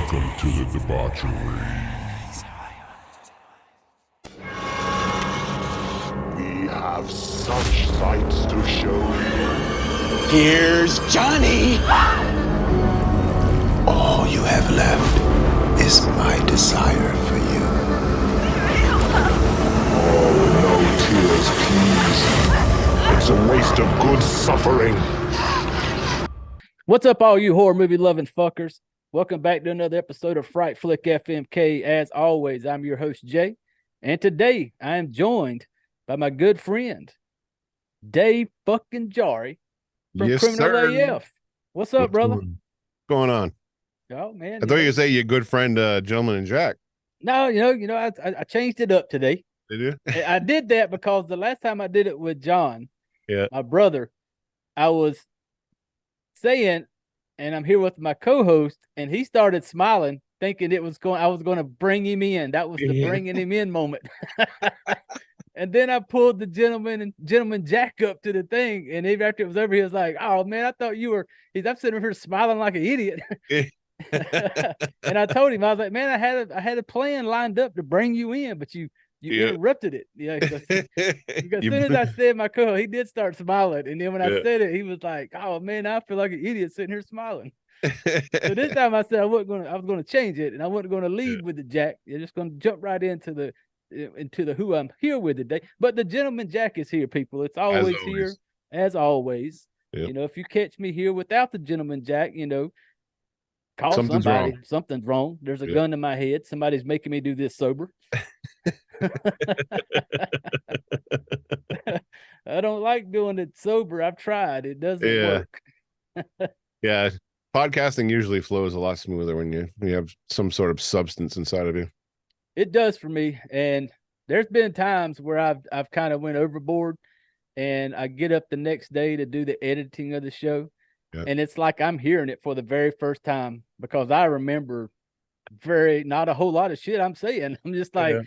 Welcome to the debauchery. We have such sights to show you. Here's Johnny! All you have left is my desire for you. Oh, no tears, please. It's a waste of good suffering. What's up, all you horror movie loving fuckers? Welcome back to another episode of Fright Flick FMK. As always, I'm your host, Jay. And today I am joined by my good friend, Dave fucking Jari from Yes, Criminal sir. AF. What's up, brother? What's going on? Oh, man. I thought you were going to say your good friend, Gentleman and Jack. No, I changed it up today. Did you? I did that because the last time I did it with John, my brother, I was saying, and I'm here with my co-host, and he started smiling, thinking I was going to bring him in. That was the bringing him in moment. And then I pulled the gentleman Jack up to the thing, and even after it was over, he was like, "Oh man, I thought you were." I'm sitting here smiling like an idiot. And I told him, I was like, "Man, I had a plan lined up to bring you in, but you interrupted it." Yeah, because as soon as I said my co, he did start smiling, and then when I said it, he was like, "Oh man, I feel like an idiot sitting here smiling." So this time I said I was going to change it, and I wasn't going to lead with the Jack. You're just going to jump right into the who I'm here with today. But the gentleman Jack is here, people. It's always here, as always. Yep. You know, if you catch me here without the gentleman Jack, call Something's somebody. wrong. Something's wrong. There's a gun to my head. Somebody's making me do this sober. I don't like doing it sober. I've tried. It doesn't work. Yeah. Podcasting usually flows a lot smoother when you have some sort of substance inside of you. It does for me. And there's been times where I've kind of went overboard, and I get up the next day to do the editing of the show. And it's like I'm hearing it for the very first time, because I remember not a whole lot of shit I'm saying. I'm just like,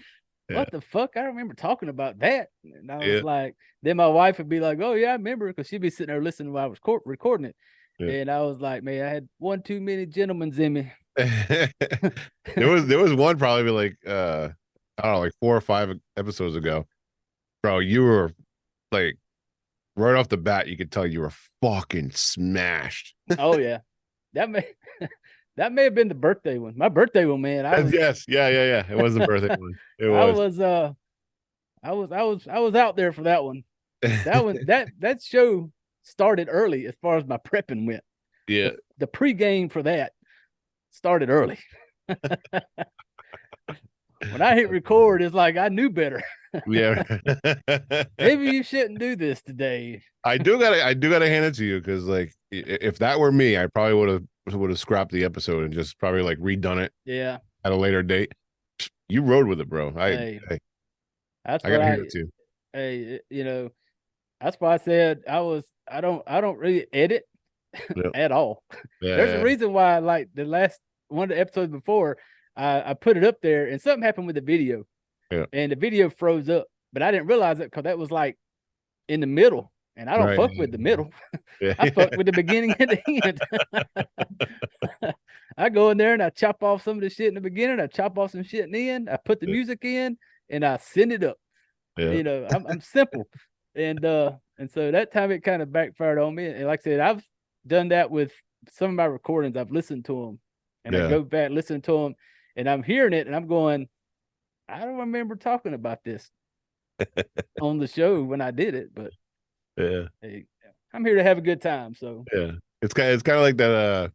what the fuck? I remember talking about that. And I was like, then my wife would be like, "Oh yeah, I remember," because she'd be sitting there listening while I was recording it. And I was like, man, I had one too many gentlemen's in me. there was one probably like I don't know, like 4 or 5 episodes ago, bro. You were like, right off the bat, you could tell you were fucking smashed. Oh yeah, that may have been the birthday one. My birthday one, man. Yes, yeah. It was the birthday one. It was. I was out there for that one. That one, that show started early as far as my prepping went. Yeah, the pregame for that started early. When I hit record, it's like I knew better. Yeah. Maybe you shouldn't do this today. I do gotta hand it to you, because like, if that were me, I probably would have scrapped the episode and just probably like redone it. Yeah. At a later date. You rode with it, bro. I gotta hand it to you. Hey, that's why I said I don't really edit at all. There's a reason why, like the last one of the episodes before, I put it up there, and something happened with the video. And the video froze up, but I didn't realize it because that was like in the middle, and I don't fuck with the middle. I fuck with the beginning and the end. I go in there and I chop off some of the shit in the beginning, I chop off some shit in the end, I put the music in, and I send it up. I'm simple. And so that time it kind of backfired on me. And like I said, I've done that with some of my recordings. I've listened to them, and I go back, listen to them, and I'm hearing it, and I'm going, I don't remember talking about this on the show when I did it, but hey, I'm here to have a good time. So it's kind of like that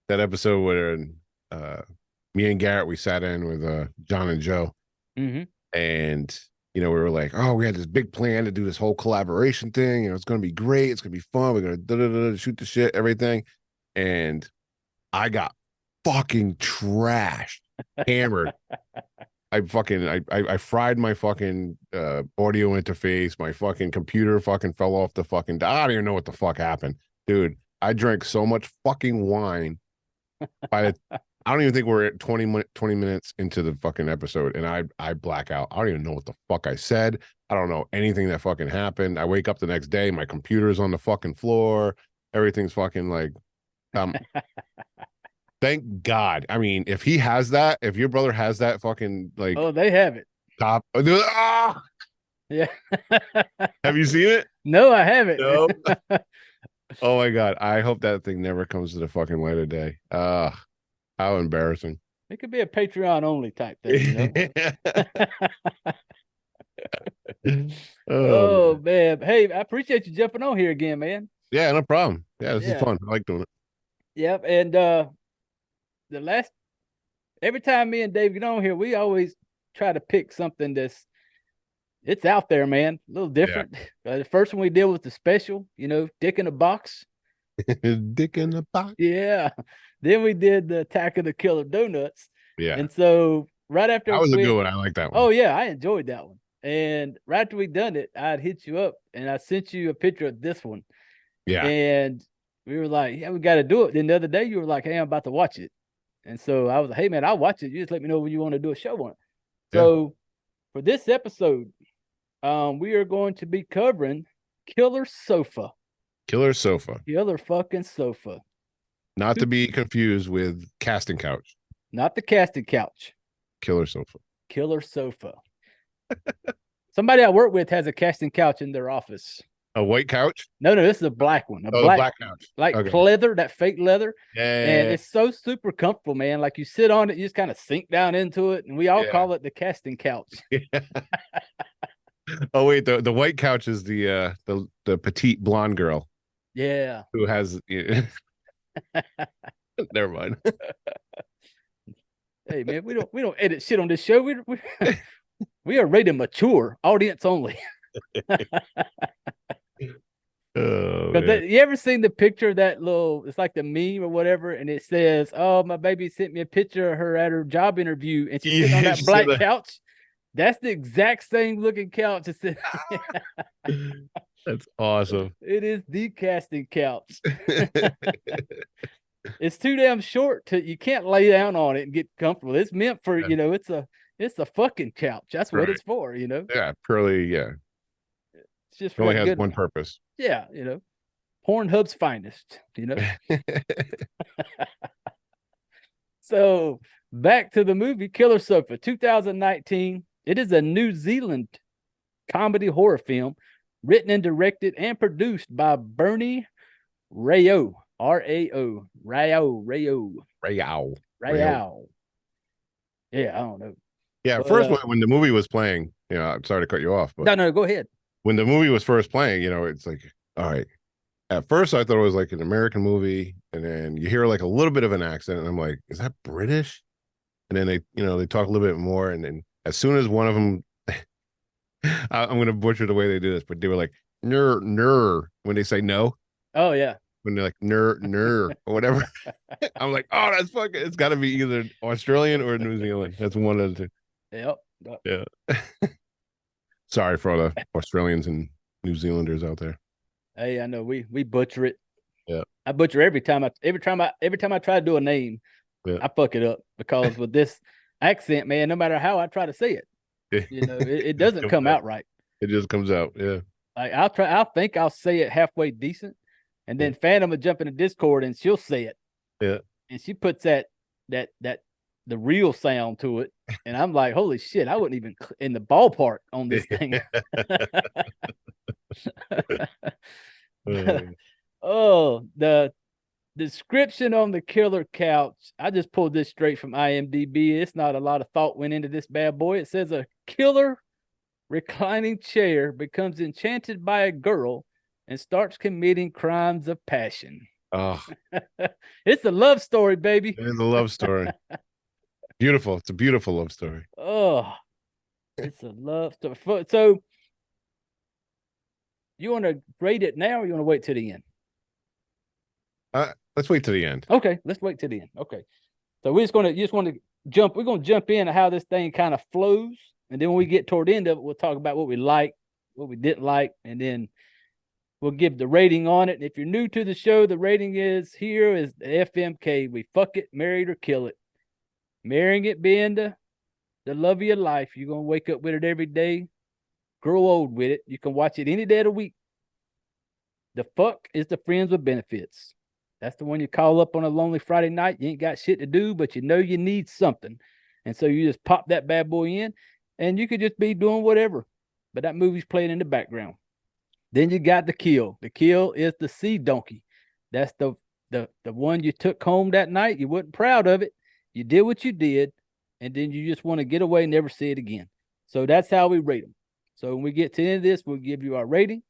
episode where me and Garrett, we sat in with John and Joe, and we were like, oh, we had this big plan to do this whole collaboration thing. It's going to be great. It's going to be fun. We're going to shoot the shit, everything. And I got fucking trashed, hammered. I fried my fucking audio interface. My fucking computer fucking fell off the fucking. I don't even know what the fuck happened, dude. I drank so much fucking wine. I don't even think we're at 20 minutes into the fucking episode, and I black out. I don't even know what the fuck I said. I don't know anything that fucking happened. I wake up the next day, my computer's on the fucking floor. Everything's fucking like Thank God. I mean, if he has that, if your brother has that fucking like Oh, they have it. top. Ah! Yeah. Have you seen it? No, I haven't. No. Oh my God. I hope that thing never comes to the fucking light of day. How embarrassing. It could be a Patreon only type thing, you know. Oh Oh man. Hey, I appreciate you jumping on here again, man. yeah, no problem. Yeah, this is Yeah. fun. I like doing it. Yep. And the last every time me and Dave get on here, we always try to pick something it's out there, man. A little different. The first one we did was the special, you know, Dick in a Box. Dick in the box. Yeah. Then we did the Attack of the Killer Donuts. Yeah. And so right after that was a good one. I like that one. Oh yeah, I enjoyed that one. And right after we done it, I'd hit you up and I sent you a picture of this one. Yeah. And we were like, yeah, we got to do it. Then the other day you were like, hey, I'm about to watch it. And so I was like, hey man, I'll watch it. You just let me know when you want to do a show on it. Yeah. So for this episode, we are going to be covering Killer Sofa. Killer Sofa. Killer fucking Sofa. Not to be confused with Casting Couch. Not the casting couch. Killer Sofa. Killer Sofa. Somebody I work with has a casting couch in their office. A white couch? No, this is a black one. The black couch. Like leather, that fake leather. Yeah. And it's so super comfortable, man. Like you sit on it, you just kind of sink down into it. And we all call it the casting couch. Oh, wait, the white couch is the petite blonde girl. Yeah. Who has never mind. Hey man, we don't edit shit on this show. We are rated mature, audience only. Oh, you ever seen the picture of that little? It's like the meme or whatever, and it says, "Oh, my baby sent me a picture of her at her job interview, and she's sitting on that black couch." That's the exact same looking couch. That's awesome. It is the casting couch. It's too damn short you can't lay down on it and get comfortable. It's meant for, you know, it's a fucking couch. That's what it's for, you know. Yeah, purely, yeah. It's just it only has one purpose. Yeah, you know. Pornhub's finest, you know. So back to the movie Killer Sofa, 2019. It is a New Zealand comedy horror film written and directed and produced by Bernie Rao. R-A-O. Rao. Yeah, I don't know. Yeah, first when the movie was playing, you know, I'm sorry to cut you off, but no, go ahead. When the movie was first playing, you know, it's like, all right. At first, I thought it was like an American movie, and then you hear like a little bit of an accent, and I'm like, is that British? And then they talk a little bit more, and then as soon as one of them, I'm going to butcher the way they do this, but they were like, ner, when they say no. Oh, yeah. When they're like, ner, or whatever. I'm like, oh, that's fucking, it's got to be either Australian or New Zealand. That's one of the two. Yep. Yeah. Sorry for all the Australians and New Zealanders out there. Hey, I know we butcher it. Yeah. I butcher every time I try to do a name, I fuck it up because with this accent, man, no matter how I try to say it, you know, it doesn't come out right. It just comes out. Yeah. Like I'll think I'll say it halfway decent, and then Phantom will jump into Discord and she'll say it. Yeah. And she puts that the real sound to it, and I'm like, holy shit, I wasn't even in the ballpark on this thing. Oh, the description on the killer couch. I just pulled this straight from IMDb. It's not a lot of thought went into this bad boy. It says a killer reclining chair becomes enchanted by a girl and starts committing crimes of passion. Oh, it's a love story, baby. It is a love story. Beautiful. It's a beautiful love story. Oh, it's a love story. So you want to rate it now or you want to wait till the end? Let's wait till the end. Okay, let's wait till the end. Okay. So we're going to jump into how this thing kind of flows. And then when we get toward the end of it, we'll talk about what we like, what we didn't like, and then we'll give the rating on it. And if you're new to the show, the rating is the FMK. We fuck it, marry it, or kill it. Marrying it being the love of your life. You're going to wake up with it every day, grow old with it. You can watch it any day of the week. The fuck is the friends with benefits. That's the one you call up on a lonely Friday night. You ain't got shit to do, but you know you need something. And so you just pop that bad boy in and you could just be doing whatever. But that movie's playing in the background. Then you got The Kill. The Kill is the sea donkey. That's the one you took home that night. You weren't proud of it. You did what you did, and then you just want to get away and never see it again. So that's how we rate them. So when we get to the end of this, we'll give you our rating.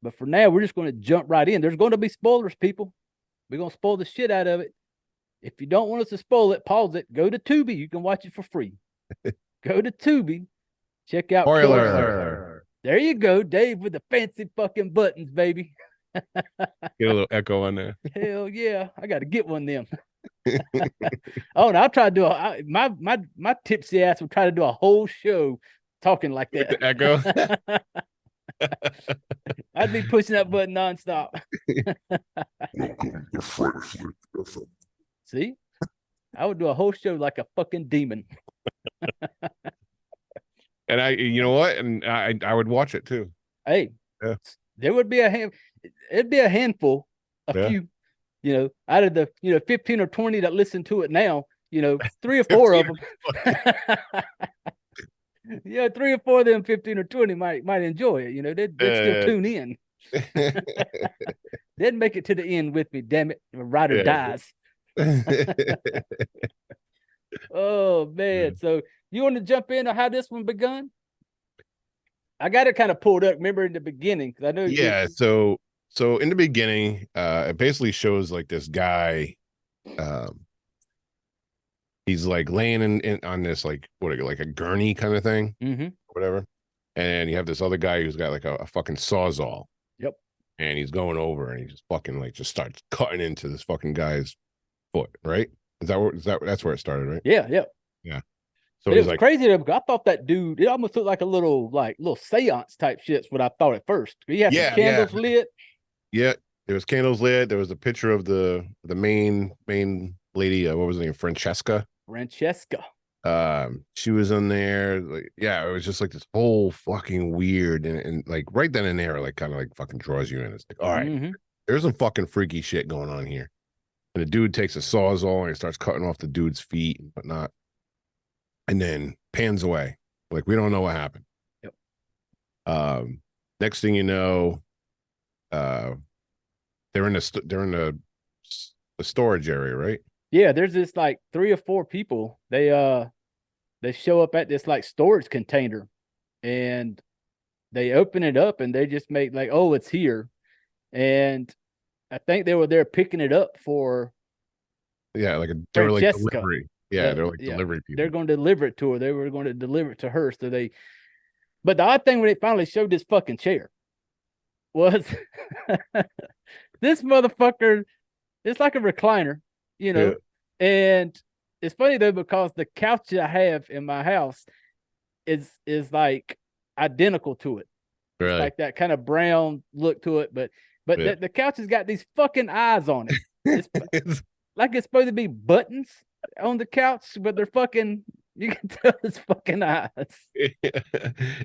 But for now, we're just going to jump right in. There's going to be spoilers, people. We're going to spoil the shit out of it. If you don't want us to spoil it, pause it. Go to Tubi. You can watch it for free. Go to Tubi. Check out Spoiler. There you go, Dave, with the fancy fucking buttons, baby. Get a little echo on there. Hell yeah, I got to get one of them. Oh, and I'll try to do my tipsy ass will try to do a whole show talking like that. With the echo. I'd be pushing that button nonstop. See, I would do a whole show like a fucking demon. And you know what? And I would watch it too. Hey, yeah. There would be it'd be a handful, few, out of the 15 or 20 that listen to it now, 3 or 4 of them. 3 or 4 of them 15 or 20 might enjoy it. They'd still tune in. They'd make it to the end with me, damn it. The writer dies. Oh man. So you want to jump in on how this one begun? I got it kind of pulled up. Remember in the beginning, because I know. Yeah. So in the beginning, it basically shows like this guy. He's like laying in on this like a gurney kind of thing, whatever. And you have this other guy who's got like a fucking sawzall. Yep. And he's going over and he just fucking like just starts cutting into this fucking guy's foot. Right? That's where it started, right? Yeah. Yeah. So it was like crazy because I thought that dude, it almost looked like a little seance type shit's what I thought at first. He had some candles lit. Yeah, there was candles lit. There was a picture of the main lady. What was her name? Francesca. She was in there. Like, yeah, it was just like this whole fucking weird and like right then and there, like kind of like fucking draws you in. It's like, all right, there's some fucking freaky shit going on here. And the dude takes a sawzall and he starts cutting off the dude's feet and whatnot. And then pans away. Like, we don't know what happened. Yep. Next thing you know, they're in the storage area, right? Yeah, there's this like 3 or 4 people. They show up at this like storage container and they open it up and they just make like, oh, it's here. And I think they were there picking it up for like delivery. Yeah, they're like delivery people. They're going to deliver it to her. They were going to deliver it to her. But the odd thing when they finally showed this fucking chair was this motherfucker, it's like a recliner, and it's funny though, because the couch I have in my house is like identical to it. Really? It's like that kind of brown look to it, but the couch has got these fucking eyes on it. It's like it's supposed to be buttons on the couch, but they're fucking, you can tell it's fucking eyes.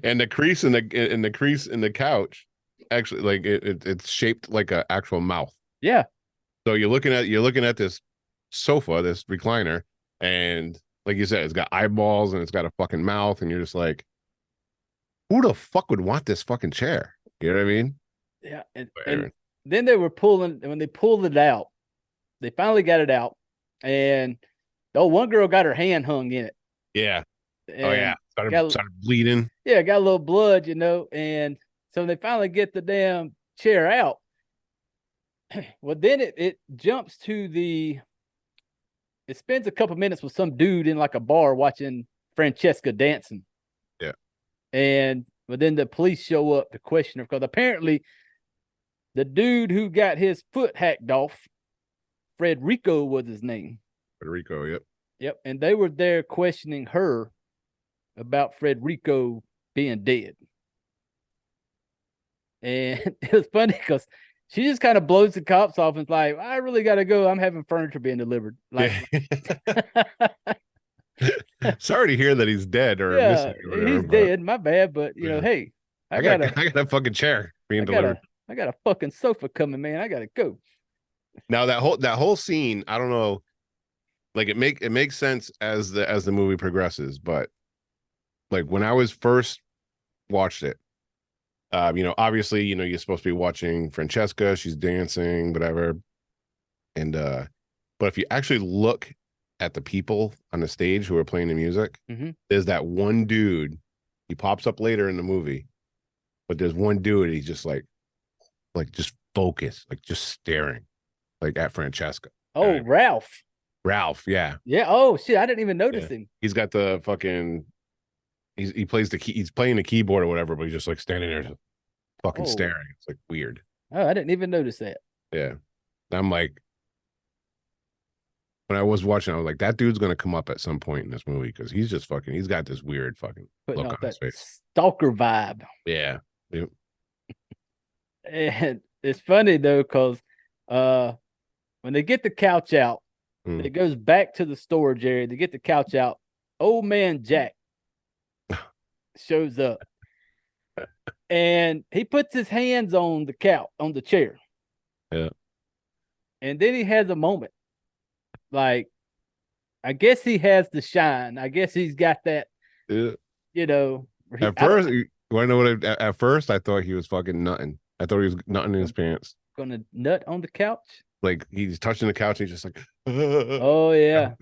And the crease in the couch actually, like it's shaped like an actual mouth. Yeah. So you're looking at this sofa, this recliner, and like you said, it's got eyeballs and it's got a fucking mouth, and you're just like, who the fuck would want this fucking chair? You know what I mean? Yeah. And then they were when they pulled it out, they finally got it out, and one girl got her hand hung in it. Yeah. Started bleeding. Yeah, got a little blood, and so they finally get the damn chair out. Well, then it jumps to it spends a couple minutes with some dude in like a bar watching Francesca dancing. Yeah. But then the police show up to question her because apparently the dude who got his foot hacked off, Frederico was his name. Federico, yep. Yep, and they were there questioning her about Frederico being dead. And it was funny because she just kind of blows the cops off and is like, I really got to go. I'm having furniture being delivered. Like, sorry to hear that he's dead or missing. Or whatever, he's dead. My bad. But, hey, I got a fucking chair being delivered. I got a fucking sofa coming, man. I got to go. Now that whole scene, I don't know, like it makes sense as the movie progresses, but like when I was first watched it, obviously, you're supposed to be watching Francesca, she's dancing, whatever. And but if you actually look at the people on the stage who are playing the music, there's that one dude, he pops up later in the movie, but there's one dude, he's just like just focused, like just staring, like at Francesca. Oh, Ralph. Ralph, yeah. Yeah. Oh shit, I didn't even notice him. He's got the fucking he plays the key, he's playing the keyboard or whatever, but he's just like standing there just fucking staring. It's like weird. Oh, I didn't even notice that. Yeah. I'm like, when I was watching, I was like, that dude's gonna come up at some point in this movie because he's just fucking, he's got this weird fucking look on his face. Stalker vibe. Yeah. Yep. And it's funny though, because when they get the couch out, it goes back to the storage area. They get the couch out. Old man Jack shows up. And he puts his hands on the couch, on the chair. Yeah. And then he has a moment. Like, I guess he has the shine. I guess he's got that, At first, you want to know what? At first, I thought he was fucking nutting. I thought he was nutting in his pants. Gonna nut on the couch? Like, he's touching the couch and he's just like, oh, yeah.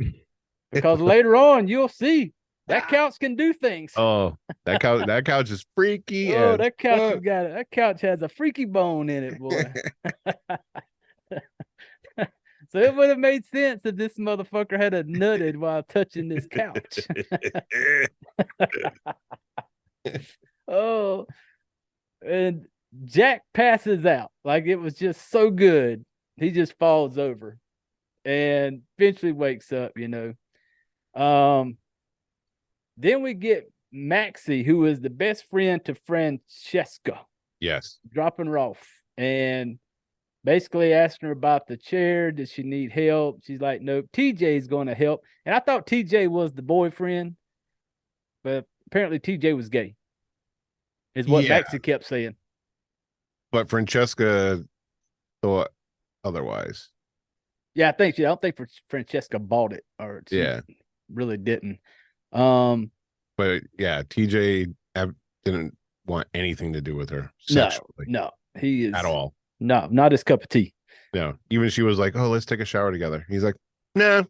Because later on, you'll see that couch can do things. Oh, that couch is freaky. Oh, that couch that couch has a freaky bone in it, boy. So it would have made sense if this motherfucker had a nutted while touching this couch. Oh, and Jack passes out. Like, it was just so good. He just falls over and eventually wakes up, Then we get Maxie, who is the best friend to Francesca. Yes. Dropping her off and basically asking her about the chair. Does she need help? She's like, nope, TJ's going to help. And I thought TJ was the boyfriend, but apparently TJ was gay, is what Maxie kept saying. But Francesca thought otherwise. Yeah, I don't think Francesca bought it, or really didn't. But yeah, TJ didn't want anything to do with her sexually. No, he is at all. No, not his cup of tea. No, even she was like, "Oh, let's take a shower together." He's like, "No,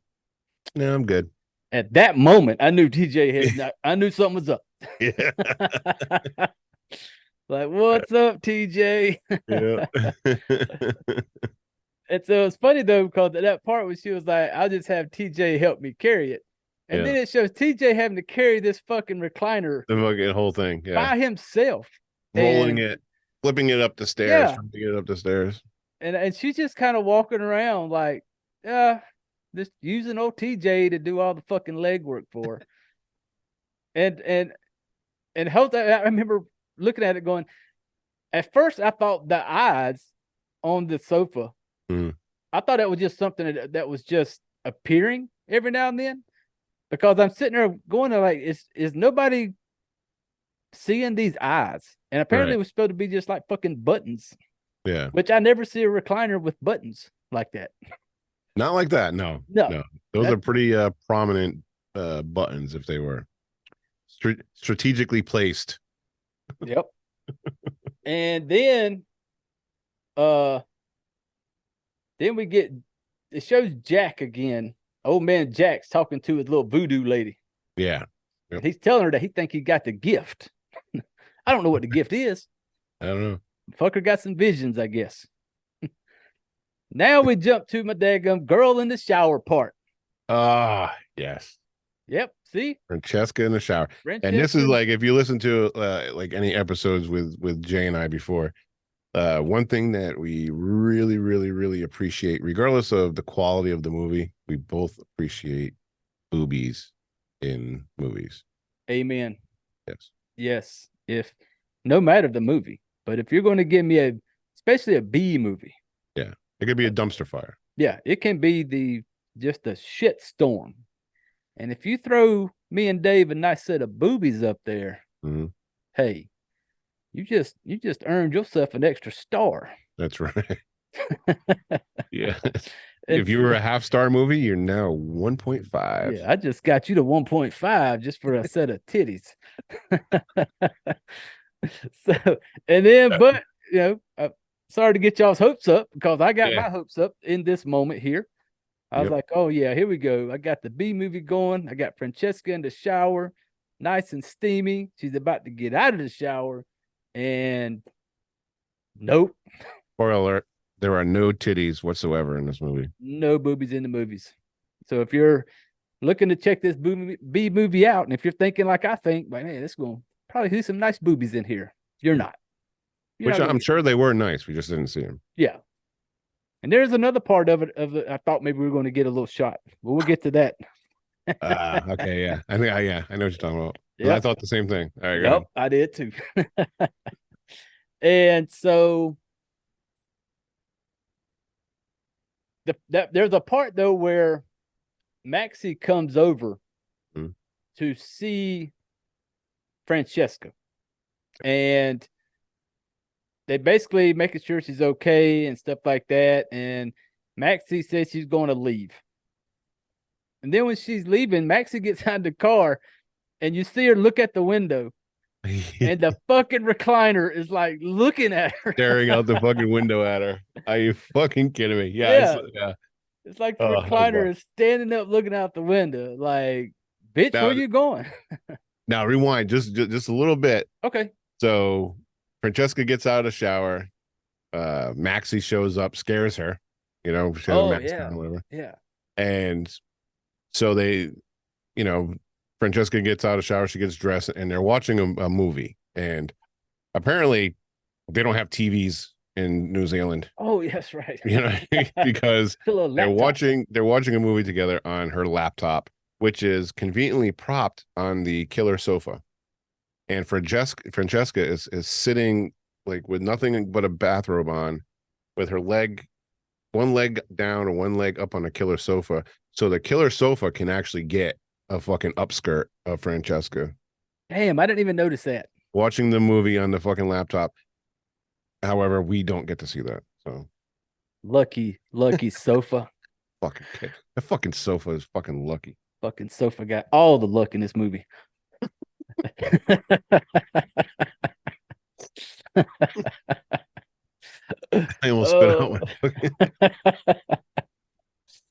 I'm good." At that moment, I knew TJ had. I knew something was up. Yeah. Like, what's up, TJ? Yeah. And so it's funny though, because that part where she was like, "I'll just have TJ help me carry it," and then it shows TJ having to carry this fucking recliner, the fucking whole thing, by himself, rolling it, flipping it up the stairs, trying to get it up the stairs, and she's just kind of walking around like, just using old TJ to do all the fucking legwork for her. and I remember looking at it going, at first I thought the eyes on the sofa, I thought that was just something that was just appearing every now and then, because I'm sitting there going to like, is nobody seeing these eyes? And apparently it was supposed to be just like fucking buttons. Yeah. Which I never see a recliner with buttons like that. Not like that. No. Those are pretty prominent buttons if they were strategically placed. Yep. And then we get, it shows Jack again. Old man Jack's talking to his little voodoo lady. Yeah. Yep. He's telling her that he think he got the gift. I don't know what the gift is. I don't know. Fucker got some visions, I guess. Now we jump to my daggum girl in the shower part. Yes. Yep. See? Francesca in the shower. And this is like, if you listen to like any episodes with Jay and I before, one thing that we really, really, really appreciate, regardless of the quality of the movie, we both appreciate boobies in movies. Amen. Yes. Yes. If no matter the movie, but if you're going to give me especially a B movie. Yeah. It could be a dumpster fire. Yeah. It can be just a shit storm. And if you throw me and Dave a nice set of boobies up there, hey, you just earned yourself an extra star. That's right. Yeah. And If you were a half-star movie, you're now 1.5. yeah, I just got you to 1.5 just for a set of titties. So, and then, but sorry to get y'all's hopes up because I got my hopes up in this moment here. I was like, oh yeah, here we go. I got the B movie going. I got Francesca in the shower, nice and steamy. She's about to get out of the shower, and nope. Spoiler alert, there are no titties whatsoever in this movie. No boobies in the movies. So if you're looking to check this B movie out, and if you're thinking like I think, like, man, it's going to probably see some nice boobies in here. You're not. Which I'm sure they were nice. We just didn't see them. Yeah. And there's another part of it. I thought maybe we were going to get a little shot, but we'll get to that. Okay, yeah. I know what you're talking about. Yep. I thought the same thing. All right, yep, I did too. And so there's a part though where Maxie comes over to see Francesca, and they basically making sure she's okay and stuff like that. And Maxie says she's going to leave. And then when she's leaving, Maxie gets out of the car, and you see her look at the window, and the fucking recliner is like looking at her, staring out the fucking window at her. Are you fucking kidding me? Yeah. It's like the recliner is standing up, looking out the window, like, bitch, where you going? Now rewind just a little bit. Okay. So Francesca gets out of the shower. Maxie shows up, scares her. She has a mask on or whatever. Yeah. And so Francesca gets out of the shower, she gets dressed, and they're watching a movie. And apparently they don't have TVs in New Zealand. Oh, yes, right. Because they're watching a movie together on her laptop, which is conveniently propped on the killer sofa. And Francesca is sitting like with nothing but a bathrobe on, with her one leg down and one leg up on a killer sofa. So the killer sofa can actually get a fucking upskirt of Francesca. Damn, I didn't even notice that. Watching the movie on the fucking laptop. However, we don't get to see that. So lucky sofa. Fucking kid. The fucking sofa is fucking lucky. Fucking sofa got all the luck in this movie. I almost spit out my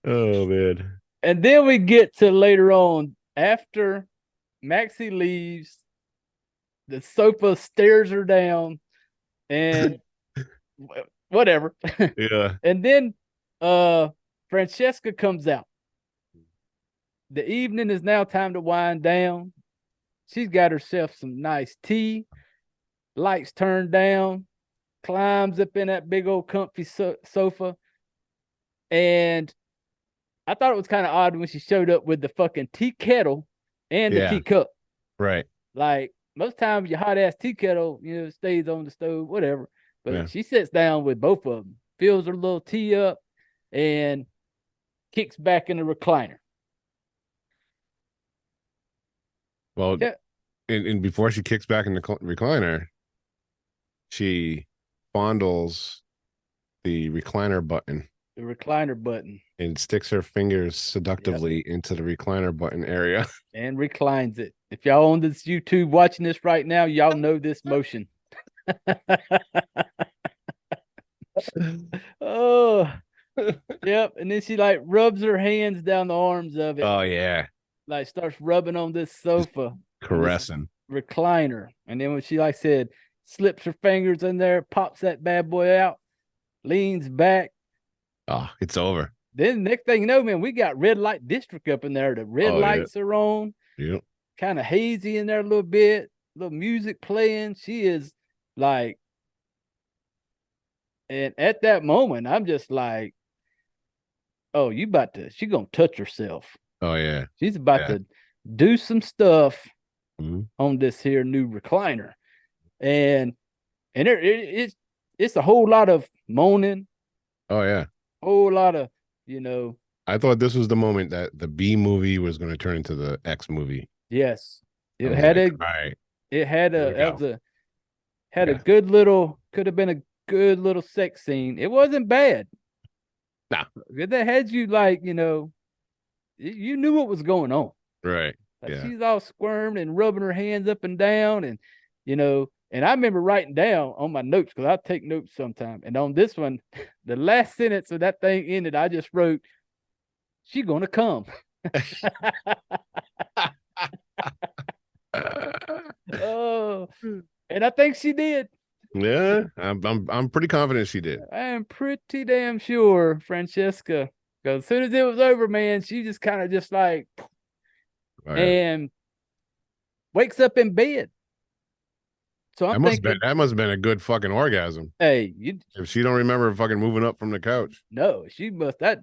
oh man. And then we get to later on, after Maxie leaves, the sofa stares her down, and whatever. Yeah. And then Francesca comes out. The evening is now time to wind down. She's got herself some nice tea, lights turned down, climbs up in that big old comfy sofa. And I thought it was kind of odd when she showed up with the fucking tea kettle and the teacup. Right. Like, most times your hot ass tea kettle, stays on the stove, whatever. But she sits down with both of them, fills her little tea up, and kicks back in the recliner. Well, and before she kicks back in the recliner, she fondles the recliner button. The recliner button. And sticks her fingers seductively into the recliner button area. And reclines it. If y'all on this YouTube watching this right now, y'all know this motion. Oh, yep. And then she like rubs her hands down the arms of it. Oh, yeah. Like starts rubbing on this sofa. Caressing. This recliner. And then when she, like said, slips her fingers in there, pops that bad boy out, leans back. Oh, it's over. Then next thing you know, man, we got red light district up in there. The red lights are on. Yep. Kind of hazy in there a little bit. Little music playing. She is like, and at that moment, I'm just like, oh, she gonna touch herself. Oh, yeah. She's about to do some stuff on this here new recliner. And it's a whole lot of moaning. Oh, yeah. Whole lot of, I thought this was the moment that the B movie was going to turn into the X movie. Yes. It had a good little, could have been a good little sex scene. It wasn't bad. Nah. That had you like, you know, you knew what was going on. Right. Like Yeah. she's all squirming and rubbing her hands up and down, and you know, and I remember writing down on my notes because I take notes sometime. And on this one, the last sentence of that thing ended, I just wrote, "She gonna come." Oh, and I think she did. Yeah, I'm pretty confident she did. I am pretty damn sure, Francesca. Because as soon as it was over, man, she just kind of just like, Oh, yeah. and wakes up in bed. So I'm thinking, that must have been a good fucking orgasm. hey, you If she don't remember fucking moving up from the couch. no, she must that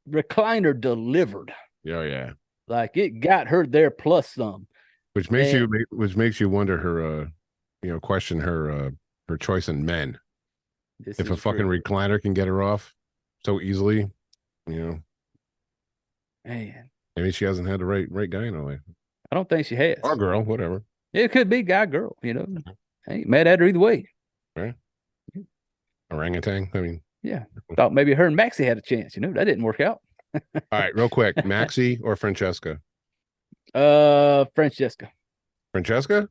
recliner delivered. Yeah, yeah. Like it got her there plus some. Which makes you wonder her question her choice in men. If a fucking recliner can get her off so easily, man. Maybe she hasn't had the right guy in her life. I don't think she has. Or girl, whatever. It could be guy, girl, you know. I ain't mad at her either way. Right. Orangutan. I mean, yeah. Thought maybe her and Maxie had a chance, you know. That didn't work out. All right, real quick. Maxie or Francesca? Francesca. Francesca?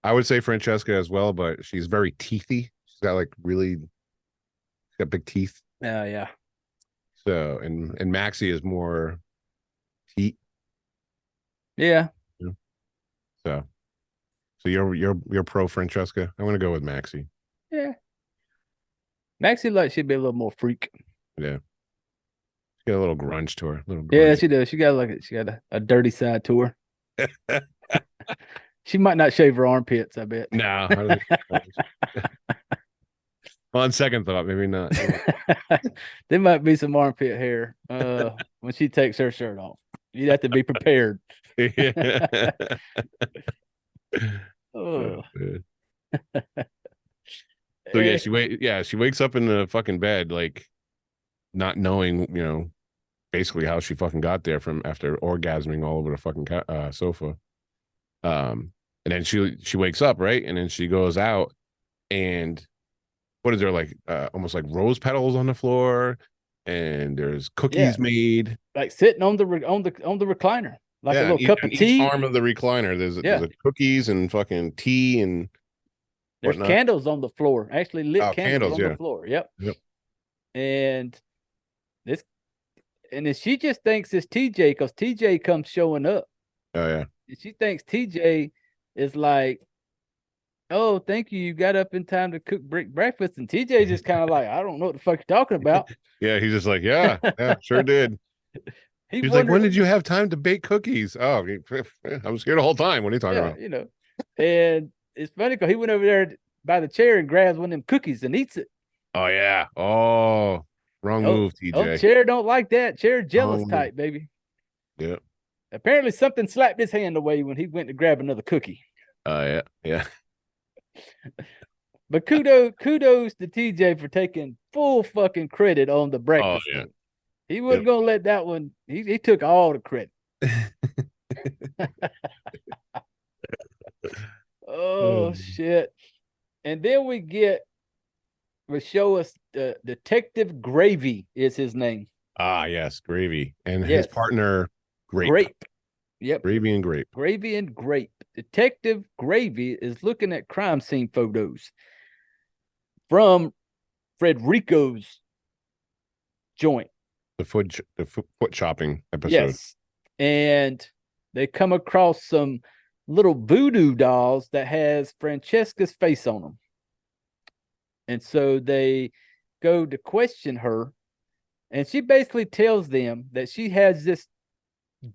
I would say Francesca as well, but she's very teethy. She's got got big teeth. Yeah. So and Maxie is more heat. Yeah. So you're pro Francesca. I'm gonna go with Maxie. Yeah. Maxie like she'd be a little more freak. Yeah. She got a little grunge to her. Yeah, she does. She got a dirty side to her. She might not shave her armpits, I bet. No. On second thought, maybe not. There might be some armpit hair when she takes her shirt off. You'd have to be prepared. Oh. So she wakes up in the fucking bed, like not knowing, basically how she fucking got there from after orgasming all over the fucking sofa. And then she wakes up, right? And then she goes out, and what is there, like almost like rose petals on the floor, and there's cookies made, like sitting on the recliner, like a little cup of tea. Each arm of the recliner, there's cookies and fucking tea and there's whatnot. candles on the floor, actually lit candles on the floor. Yep. And then she just thinks it's TJ because TJ comes showing up. Oh yeah. And she thinks TJ is like, oh, thank you. You got up in time to cook breakfast. And TJ just kind of like, I don't know what the fuck you're talking about. Yeah, he's just like, yeah, sure did. He's like, when did you have time to bake cookies? Oh, I was here the whole time. What are you talking about? You know, and it's funny because he went over there by the chair and grabs one of them cookies and eats it. Oh yeah. Oh, wrong move, TJ. Oh, Chair don't like that. Chair jealous type, baby. Yeah. Apparently something slapped his hand away when he went to grab another cookie. Oh yeah. But kudos to TJ for taking full fucking credit on the breakfast. Oh yeah. He wasn't gonna let that one. He took all the credit. Oh shit! And then we show us Detective Gravy is his name. Ah yes, Gravy and his partner Grape. Yep. Gravy and Grape. Gravy and Grape. Detective Gravy is looking at crime scene photos from Frederico's joint. The foot chopping episode. Yes. And they come across some little voodoo dolls that has Francesca's face on them. And so they go to question her. And she basically tells them that she has this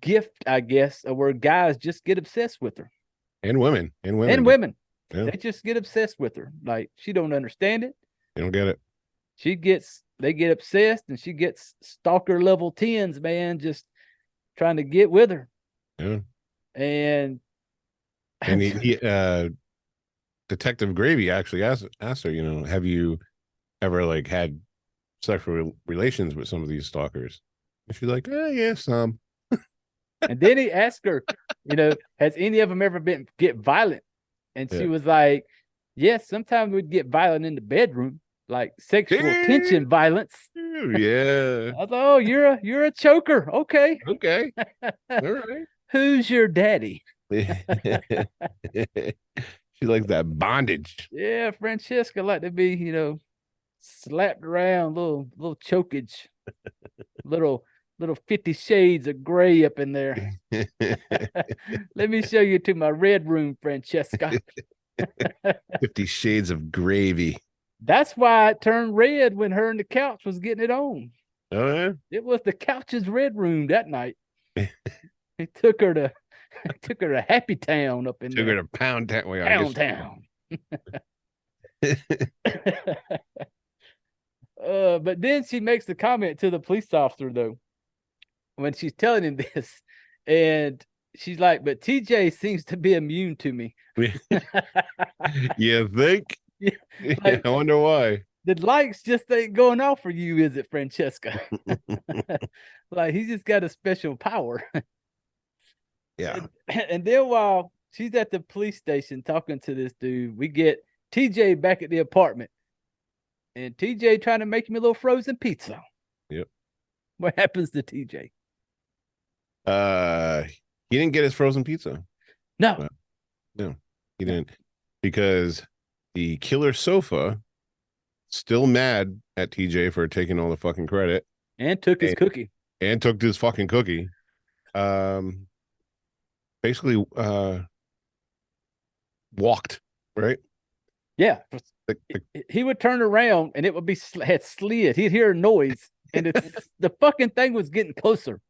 gift, I guess, where guys just get obsessed with her. And women. Yeah. They just get obsessed with her. Like she don't understand it. They don't get it. They get obsessed, and she gets stalker level 10s, man, just trying to get with her. Yeah. And he Detective Gravy actually asked her, have you ever like had sexual relations with some of these stalkers? And she's like, yeah, some. And then he asked her, has any of them ever get violent? And she was like, Yes, sometimes we'd get violent in the bedroom, like sexual tension violence. Yeah. I thought, oh, you're a choker. Okay. Okay. All right. Who's your daddy? She likes that bondage. Yeah, Francesca like to be, slapped around, little chokage, little 50 shades of gray up in there. Let me show you to my red room, Francesca. 50 Shades of Gravy. That's why it turned red when her and the couch was getting it on. Oh yeah. It was the couch's red room that night. He took her to Happy Town up in Took there. her to Pound Town. Wait, Pound Town. But then she makes the comment to the police officer though, when she's telling him this, and she's like, "But TJ seems to be immune to me." You think? Like, I wonder why. the lights just ain't going off for you, is it, Francesca? Like he just got a special power. Yeah. And then while she's at the police station talking to this dude, we get TJ back at the apartment. And TJ trying to make him a little frozen pizza. Yep. What happens to TJ? He didn't get his frozen pizza. No. No, he didn't. Because the killer sofa still mad at TJ for taking all the fucking credit. And took his cookie. And took his fucking cookie. Basically walked, right? Yeah. He would turn around and it would be had slid. He'd hear a noise and the fucking thing was getting closer.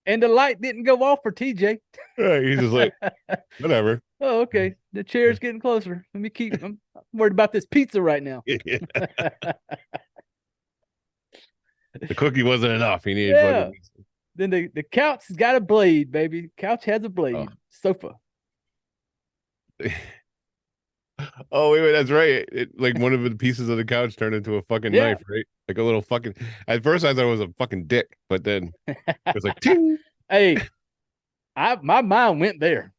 And the light didn't go off for TJ. Right, he's just like, whatever. Oh, okay. The chair's getting closer. I'm worried about this pizza right now. The cookie wasn't enough. He needed fucking pizza. Then the couch has got a blade, baby. Couch has a blade. Oh. Sofa. Oh, wait, that's right. Like one of the pieces of the couch turned into a fucking knife, right? Like a little fucking. At first, I thought it was a fucking dick, but then it was like, ting. Hey, my mind went there.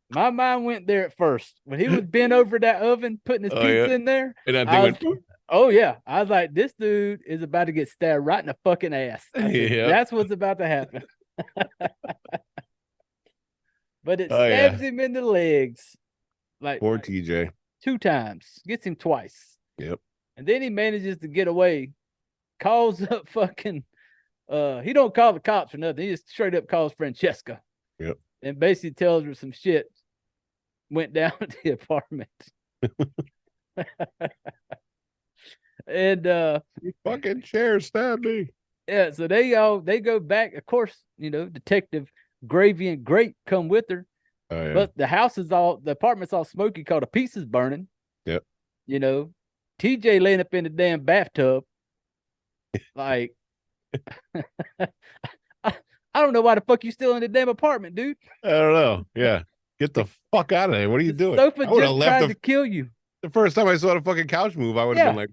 My mind went there at first when he was bent over that oven, putting his pizza in there. And that thing went. Oh yeah, I was like, this dude is about to get stabbed right in the fucking ass. Said, that's what's about to happen. But it stabs him in the legs. Like poor TJ. 2 times. Gets him twice. Yep. And then he manages to get away. Calls up fucking he don't call the cops or nothing. He just straight up calls Francesca. Yep. And basically tells her some shit went down at the apartment. And fucking chair stabbed me. Yeah, so they go back. Of course, Detective Gravy and Grape come with her. Oh, yeah. But the apartment's all smoky because the pieces burning. Yep. TJ laying up in the damn bathtub. Like I don't know why the fuck you still in the damn apartment, dude. I don't know. Yeah. Get the fuck out of there. What are you doing? Sofa just tried to kill you. The first time I saw the fucking couch move, I would have been like,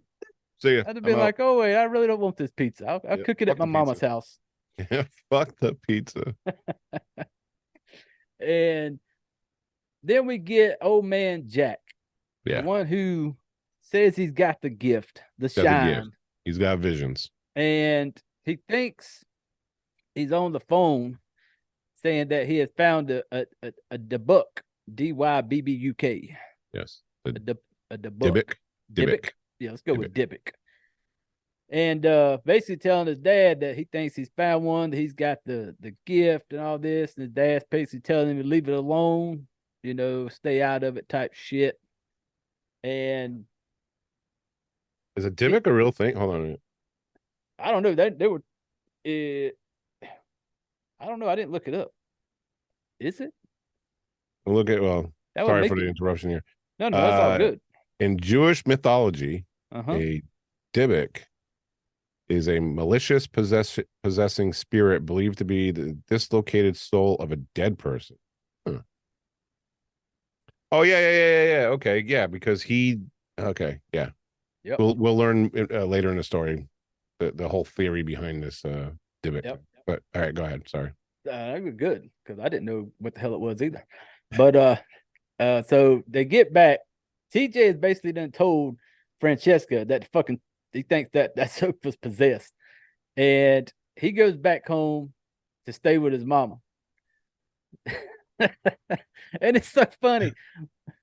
see ya. I'd have been like, oh wait, I really don't want this pizza. I'll cook it at my mama's house. Yeah, fuck the pizza. And then we get old man Jack. Yeah. The one who says he's got the gift, the shine. He's got visions. And he thinks he's on the phone saying that he has found a Dybbuk, Dybbuk. Yes. A Dybbuk. Dybbuk. Yeah, let's go with Dybbuk. And basically telling his dad that he thinks he's found one, that he's got the gift and all this. And his dad's basically telling him to leave it alone, stay out of it type shit. And is a Dybbuk a real thing? Hold on a minute. I don't know. They were I don't know. I didn't look it up. Is it? Sorry for the interruption here. No, that's all good. In Jewish mythology, a Dybbuk is a malicious possessing spirit believed to be the dislocated soul of a dead person. Huh. Oh, yeah. Okay, yeah, because okay, yeah. Yep. We'll learn later in the story the whole theory behind this Dybbuk. Yep. But all right, go ahead. Sorry. Good, because I didn't know what the hell it was either. But So they get back. TJ is basically done told Francesca that he thinks that sofa's possessed, and he goes back home to stay with his mama. And it's so funny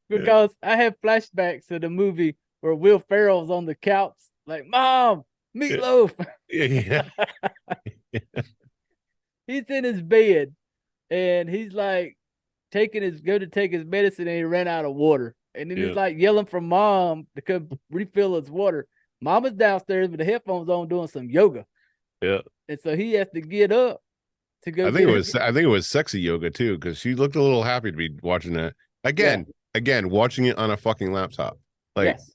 because I have flashbacks of the movie where Will Ferrell's on the couch, like, "Mom, meatloaf." Yeah. He's in his bed and he's like take his medicine and he ran out of water. And then he's like yelling for Mom to come refill his water. Mama's downstairs with the headphones on doing some yoga. Yeah. And so he has to get up to go. I think it was sexy yoga too, because she looked a little happy to be watching that. Again, watching it on a fucking laptop. Like, yes.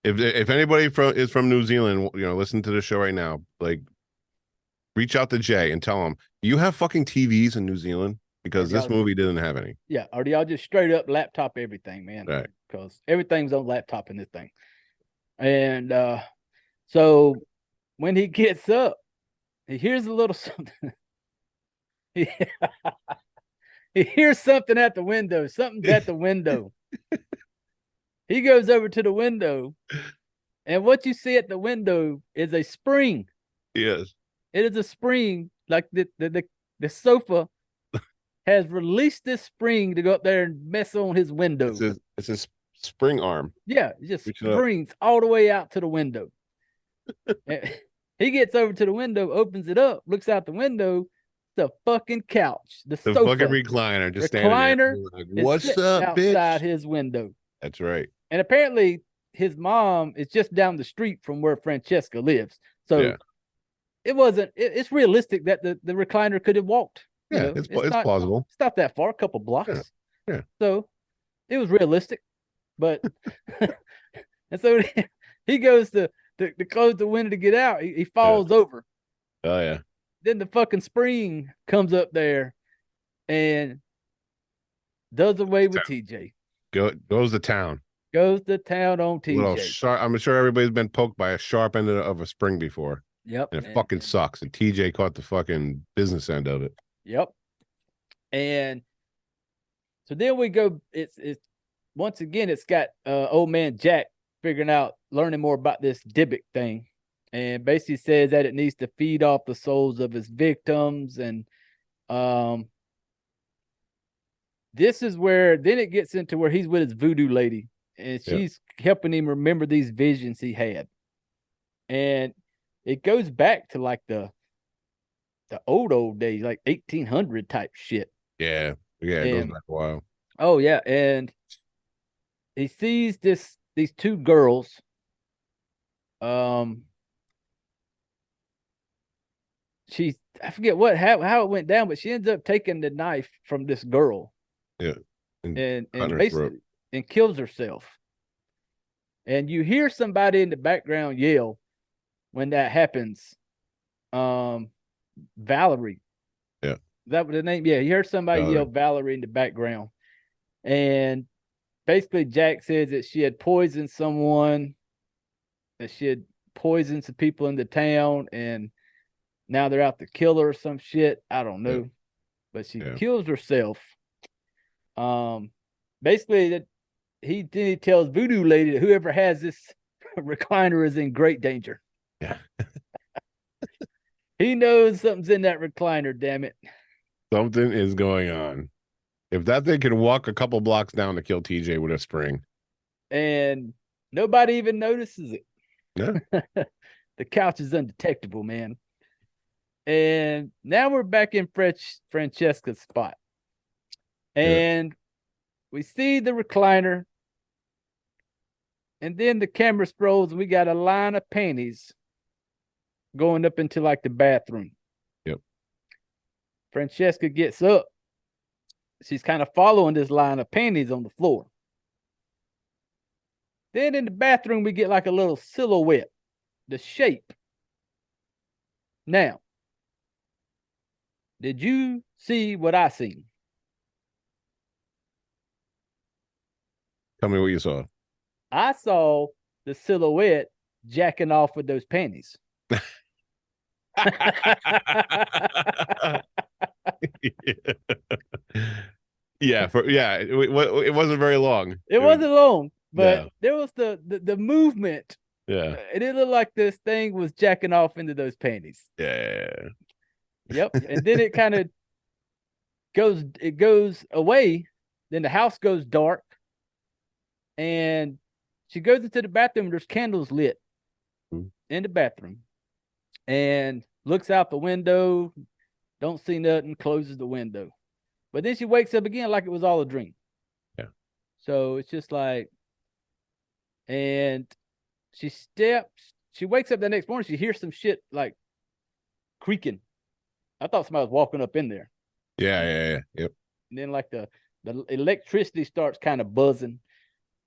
If anybody is from New Zealand, listen to the show right now. Like, reach out to Jay and tell him you have fucking TVs in New Zealand, because this movie didn't have any. Yeah, or do y'all just straight up laptop everything, man? Right. Because everything's on laptop in this thing. And so when he gets up, he hears a little something. He hears something at the window. Something's at the window. He goes over to the window, and what you see at the window is a spring. Yes. It is a spring. Like the sofa has released this spring to go up there and mess on his window. It's a spring arm. Yeah, it just springs all the way out to the window. He gets over to the window, opens it up, looks out the window. The fucking couch, the sofa, fucking recliner, just standing there. Like, what's up, outside bitch? his window. That's right. And apparently, his mom is just down the street from where Francesca lives. So it wasn't. It's realistic that the recliner could have walked. Yeah, it's plausible. It's not that far, a couple blocks. Yeah. So it was realistic, but and so he goes to close the window to get out. He falls over. Oh yeah. Then the fucking spring comes up there and does away with TJ. Goes to town. Goes to town on TJ. I'm sure everybody's been poked by a sharp end of a spring before. Yep. And it fucking sucks. And TJ caught the fucking business end of it. Yep. And so then we go, it's once again, it's got old man Jack learning more about this Dybbuk thing. And basically says that it needs to feed off the souls of his victims. And this is where then it gets into where he's with his voodoo lady. And she's helping him remember these visions he had. And it goes back to like the old days, like 1800 type shit. Yeah. Yeah, it goes back a while. Oh, yeah. And he sees these two girls. I forget how it went down, but she ends up taking the knife from this girl. Yeah. And basically and kills herself. And you hear somebody in the background yell when that happens. Valerie. Yeah. Is that what the name? Yeah, you hear somebody yell Valerie in the background. And basically Jack says that she had poisoned someone, that she had poisoned some people in the town, and now they're out to kill her or some shit. I don't know. Yeah. But she kills herself. Basically that he tells Voodoo Lady that whoever has this recliner is in great danger. Yeah. He knows something's in that recliner, damn it. Something is going on. If that thing can walk a couple blocks down to kill TJ with a spring. And nobody even notices it. Yeah. The couch is undetectable, man. And now we're back in Francesca's spot. And we see the recliner. And then the camera scrolls and we got a line of panties going up into like the bathroom. Yep. Francesca gets up. She's kind of following this line of panties on the floor. Then in the bathroom, we get like a little silhouette, the shape. Now, did you see what I seen? Tell me what you saw. I saw the silhouette jacking off with those panties. Yeah, it wasn't very long. It wasn't long, but yeah. there was the movement. Yeah. And it looked like this thing was jacking off into those panties. Yeah. Yep. And then it kind of goes away. Then the house goes dark. And she goes into the bathroom. There's candles lit in the bathroom. And looks out the window. Don't see nothing. Closes the window. But then she wakes up again like it was all a dream. Yeah. So it's just like, and she wakes up the next morning. She hears some shit like creaking. I thought somebody was walking up in there. Yeah. Yep. And then like the electricity starts kind of buzzing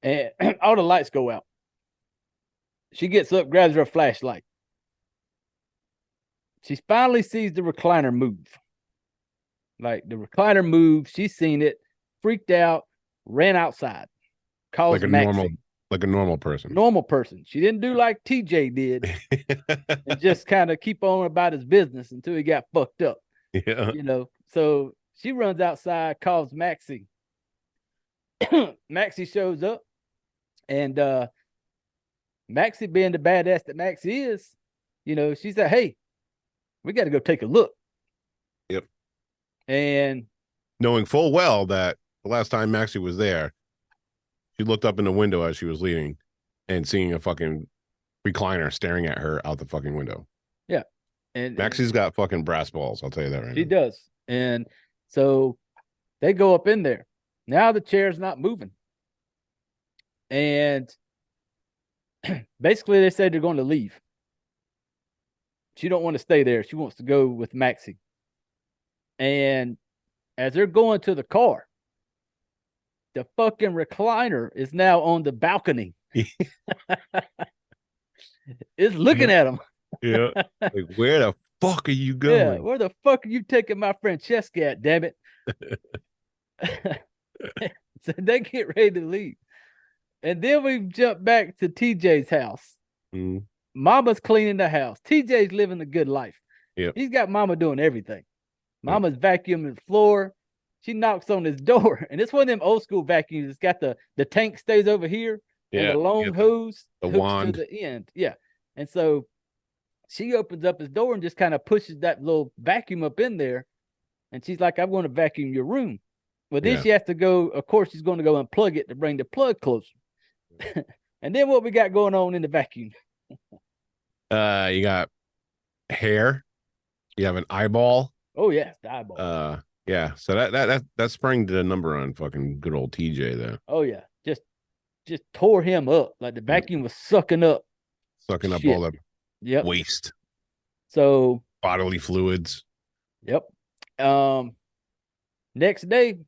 and all the lights go out. She gets up, grabs her flashlight. She finally sees the recliner move. Like the recliner move, she's seen it, freaked out, ran outside, calls Maxie. Like a normal person. Normal person. She didn't do like TJ did and just kind of keep on about his business until he got fucked up. Yeah. You know, so she runs outside, calls Maxie. Maxie shows up, and Maxie, being the badass that Maxie is, you know, she said, "Hey, we got to go take a look." Yep. And knowing full well that the last time Maxie was there, she looked up in the window as she was leaving and seeing a fucking recliner staring at her out the fucking window. Yeah. And Maxie's got fucking brass balls. I'll tell you that right now. She does. And so they go up in there. Now the chair's not moving. And basically they said they're going to leave. She don't want to stay there. She wants to go with Maxie. And as they're going to the car, the fucking recliner is now on the balcony. It's looking at him. Yeah. Like, where the fuck are you going? Yeah, where the fuck are you taking my Francesca at, damn it? So they get ready to leave. And then we jump back to TJ's house. Mama's cleaning the house. TJ's living a good life. Yep. He's got Mama doing everything. Mama's vacuuming the floor. She knocks on his door, and it's one of them old school vacuums. It's got the tank stays over here, and the long hose the hooks wand to the end. Yeah, and so she opens up his door and just kind of pushes that little vacuum up in there, and she's like, "I'm going to vacuum your room." Well, then she has to go. Of course, she's going to go unplug it to bring the plug closer. And then what we got going on in the vacuum? You got hair. You have an eyeball. Oh yeah, the eyeball. Yeah, so that sprang to the number on fucking good old TJ there. Oh yeah, just tore him up. Like the vacuum was sucking up all that waste. So bodily fluids. Yep. Next day,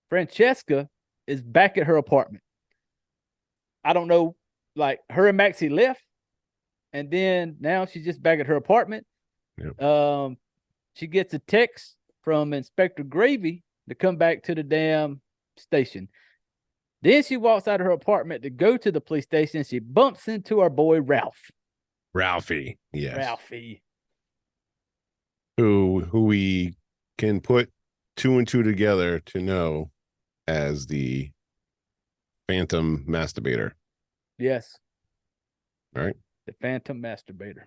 Francesca is back at her apartment. I don't know, like her and Maxie left, and then now she's just back at her apartment. Yep. She gets a text from Inspector Gravy to come back to the damn station. Then she walks out of her apartment to go to the police station. She bumps into our boy Ralph. Ralphie, yes. Ralphie. Who we can put 2 and 2 together to know as the Phantom Masturbator. Yes. All right. The Phantom Masturbator.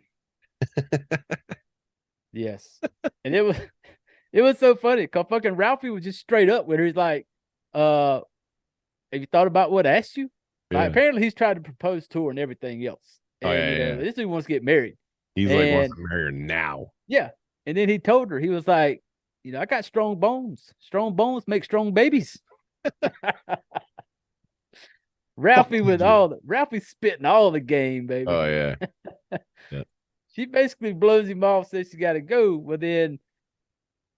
Yes. And it was so funny because fucking Ralphie was just straight up with her. He's like, have you thought about what I asked you? Yeah. Like, apparently he's tried to propose to her and everything else. And, this dude wants to get married. He's like, wants to marry her now. Yeah. And then he told her, he was like, I got strong bones. Strong bones make strong babies. Ralphie Ralphie's spitting all the game, baby. Oh yeah. Yeah. She basically blows him off, says she got to go. But then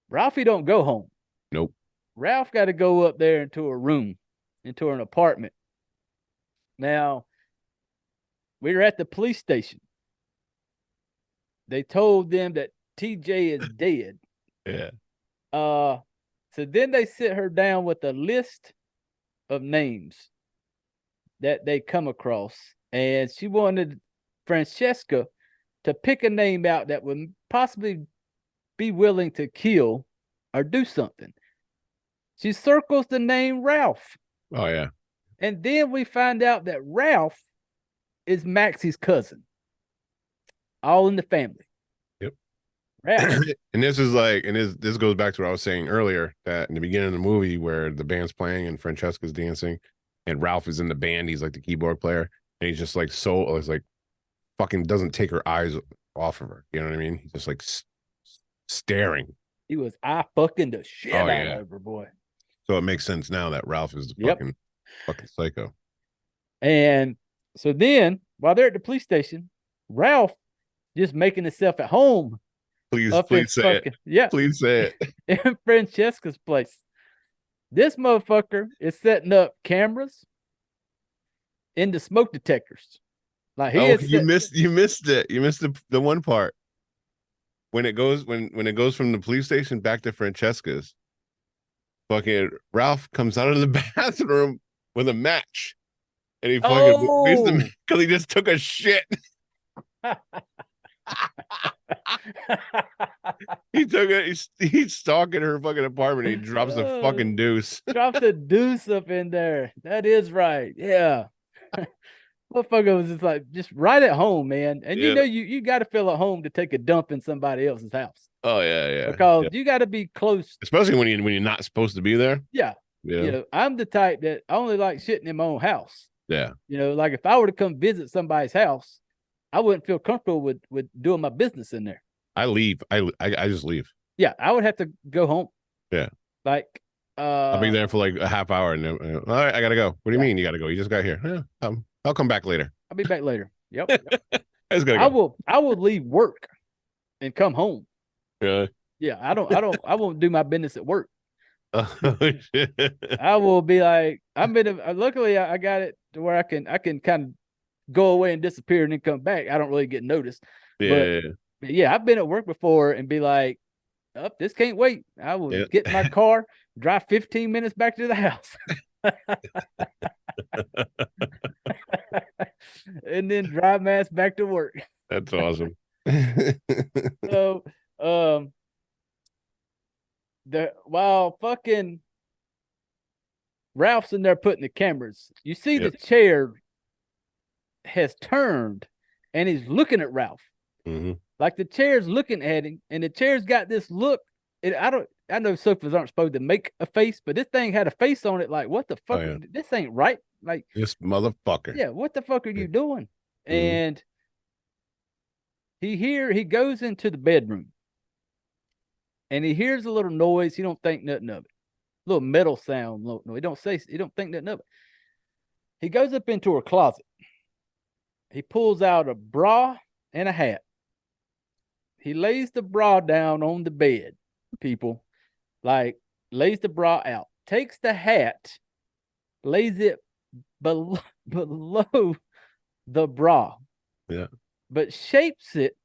Ralphie don't go home. Nope. Ralph got to go up there into a room, into an apartment. Now, we were at the police station. They told them that TJ is dead. Yeah. So then they sit her down with a list of names that they come across. And she wanted Francesca to pick a name out that would possibly be willing to kill or do something. She circles the name Ralph. Oh yeah. And then we find out that Ralph is Maxie's cousin. All in the family. Yep. Ralph. And this is like, and this goes back to what I was saying earlier, that in the beginning of the movie where the band's playing and Francesca's dancing and Ralph is in the band, he's like the keyboard player, and he's just like it's like fucking doesn't take her eyes off of her. You know what I mean? He's just like staring. He was eye fucking the shit out of her, boy. So it makes sense now that Ralph is the fucking psycho. And so then, while they're at the police station, Ralph just making himself at home. Please say it. Yeah. Please say it. In Francesca's place. This motherfucker is setting up cameras in the smoke detectors. Like you missed it. You missed the one part. When it goes from the police station back to Francesca's, fucking Ralph comes out of the bathroom with a match. And he fucking because he just took a shit. He's stalking her fucking apartment. He drops a fucking deuce. Dropped a deuce up in there. That is right. Yeah. Motherfucker was just right at home, man. And you know you got to feel at home to take a dump in somebody else's house. Oh yeah. Because you got to be close, especially when you're not supposed to be there. Yeah. You know, I'm the type that I only like shitting in my own house. Yeah. You know, like if I were to come visit somebody's house, I wouldn't feel comfortable with doing my business in there. I leave. I just leave. Yeah, I would have to go home. Yeah. Like I'll be there for like a half hour and then all right, I gotta go. What do you mean you gotta go? You just got here. Yeah, I'll come back later. I'll be back later. Yep. I just gotta go. I will leave work and come home. Really? Yeah, I won't do my business at work. Oh, shit. I will be like, luckily I got it to where I can kind of go away and disappear and then come back. I don't really get noticed. Yeah. But yeah, I've been at work before and be like, oh, this can't wait. I will get in my car, drive 15 minutes back to the house. And then drive my ass back to work. That's awesome. So while fucking Ralph's in there putting the cameras, you see the chair has turned and he's looking at Ralph. Mm-hmm. Like the chair's looking at him, and the chair's got this look. I know sofas aren't supposed to make a face, but this thing had a face on it. Like, what the fuck? Oh, yeah. This ain't right. Like this motherfucker. Yeah, what the fuck are you doing? Mm-hmm. And he goes into the bedroom and he hears a little noise. He don't think nothing of it. A little metal sound. No, he don't think nothing of it. He goes up into her closet. He pulls out a bra and a hat. He lays the bra down on the bed, people. Like, lays the bra out. Takes the hat, lays it below the bra. Yeah. But shapes it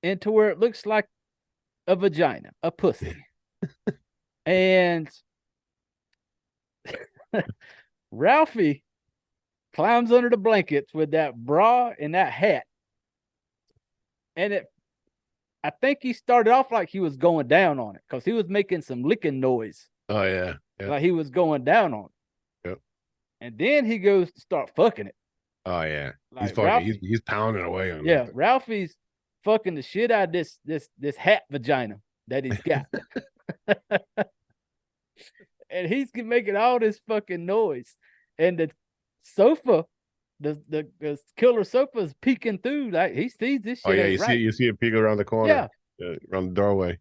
into where it looks like a vagina, a pussy. And Ralphie climbs under the blankets with that bra and that hat. And I think he started off like he was going down on it because he was making some licking noise. Oh, yeah. Like he was going down on it. Yep. And then he goes to start fucking it. Oh, yeah. Like he's pounding away on it. Yeah, Ralphie's fucking the shit out of this hat vagina that he's got. And he's making all this fucking noise. And the sofa, the killer sofa is peeking through. Like he sees this shit. Oh yeah, you see it peek around the corner. Yeah, around the doorway.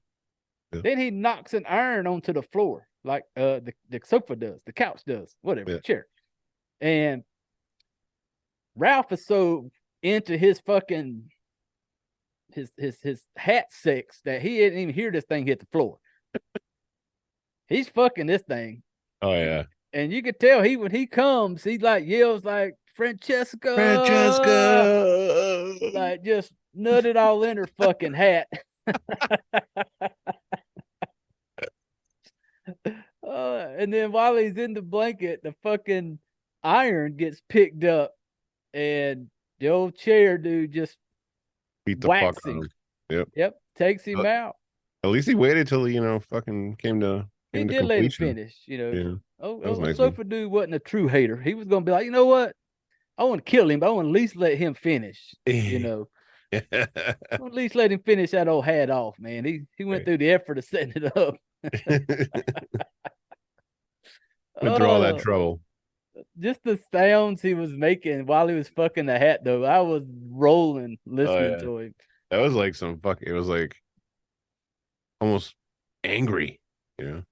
Yeah. Then he knocks an iron onto the floor, like the sofa does, the couch does, whatever, the chair. And Ralph is so into his fucking his hat sex that he didn't even hear this thing hit the floor. He's fucking this thing. Oh yeah. And you can tell when he comes, he like yells like Francesca, like just nutted all in her fucking hat. And then while he's in the blanket, the fucking iron gets picked up, and the old chair dude just beat the fuck out of him. Yep, takes him out. At least he waited till fucking came to He did let him finish, Yeah. Oh, nice Sofa dude wasn't a true hater. He was gonna be like, you know what? I want to kill him, but I want to at least let him finish. I want to at least let him finish that old hat off, man. He went through the effort of setting it up. Went through all that trouble. Just the sounds he was making while he was fucking the hat, though. I was rolling listening to him. That was like it was like almost angry, And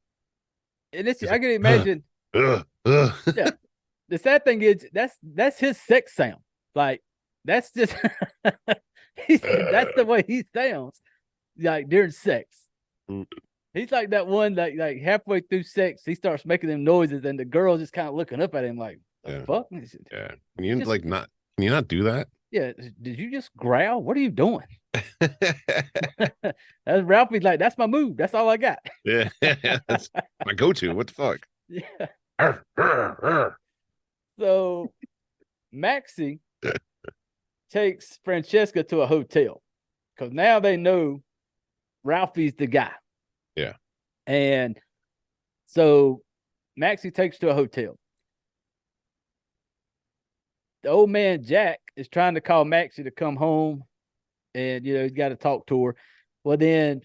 it's I can imagine. Yeah. The sad thing is that's his sex sound. Like that's just that's the way he sounds. Like during sex. He's like that one like halfway through sex, he starts making them noises, and the girl's just kind of looking up at him like, the fuck? Yeah. Can you can you not do that? Yeah. Did you just growl? What are you doing? That's Ralphie's like, that's my move. That's all I got. Yeah. That's my go-to. What the fuck? Yeah. Arr, arr, arr. So Maxie takes Francesca to a hotel because now they know Ralphie's the guy. Yeah. And so Maxie takes to a hotel. The old man Jack is trying to call Maxie to come home, and he's got to talk to her. Well, then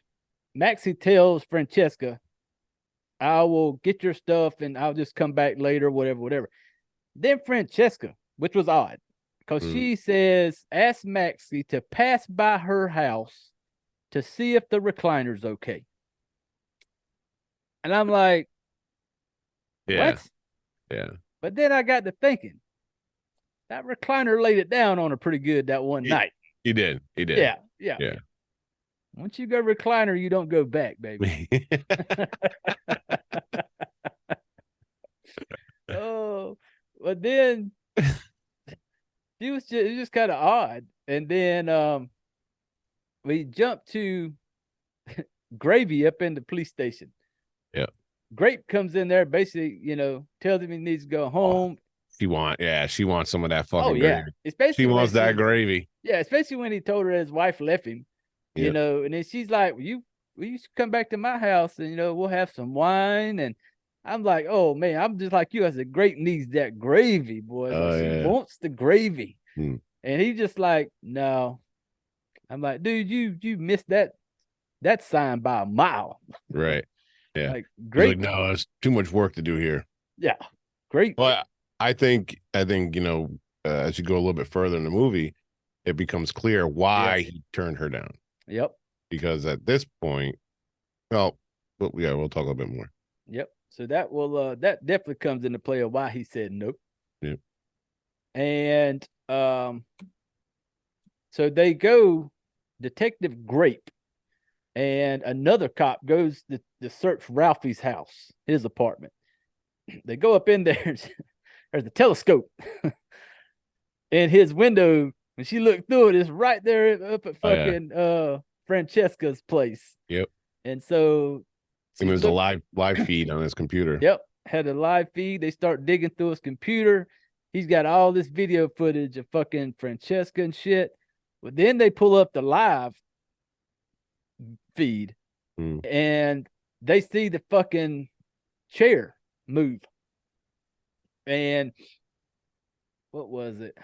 Maxie tells Francesca, I will get your stuff and I'll just come back later, whatever. Then Francesca, which was odd, because she says, ask Maxie to pass by her house to see if the recliner's okay. And I'm like, what? Yeah. But then I got to thinking, that recliner laid it down on her pretty good that one night. He did. Yeah. Once you go recliner, you don't go back, baby. Oh, but then it was just kind of odd. And then we jumped to Gravy up in the police station. Yeah. Grape comes in there, basically, tells him he needs to go home. She wants some of that fucking gravy. Especially she wants that gravy. Yeah, especially when he told her his wife left him. And then she's like, will you come back to my house and we'll have some wine. And I'm like, oh man, I'm just like you. I said, Grape needs that gravy, boy. She wants the gravy. And he just like, no. I'm like, dude, you missed that sign by a mile. Right. Yeah. Like, Grape. Like, no, it's too much work to do here. Yeah. Great. Well, I think as you go a little bit further in the movie, it becomes clear why he turned her down. Yep. Because at this point, we'll talk a little bit more. Yep. So that definitely comes into play of why he said nope. Yep. And so they go, Detective Grape and another cop goes to search Ralphie's house, his apartment. They go up in there. There's a telescope in his window. When she looked through it, it's right there up at fucking Francesca's place. Yep. And so it was a live feed on his computer. Yep. Had a live feed. They start digging through his computer. He's got all this video footage of fucking Francesca and shit. But then they pull up the live feed and they see the fucking chair move. And what was it?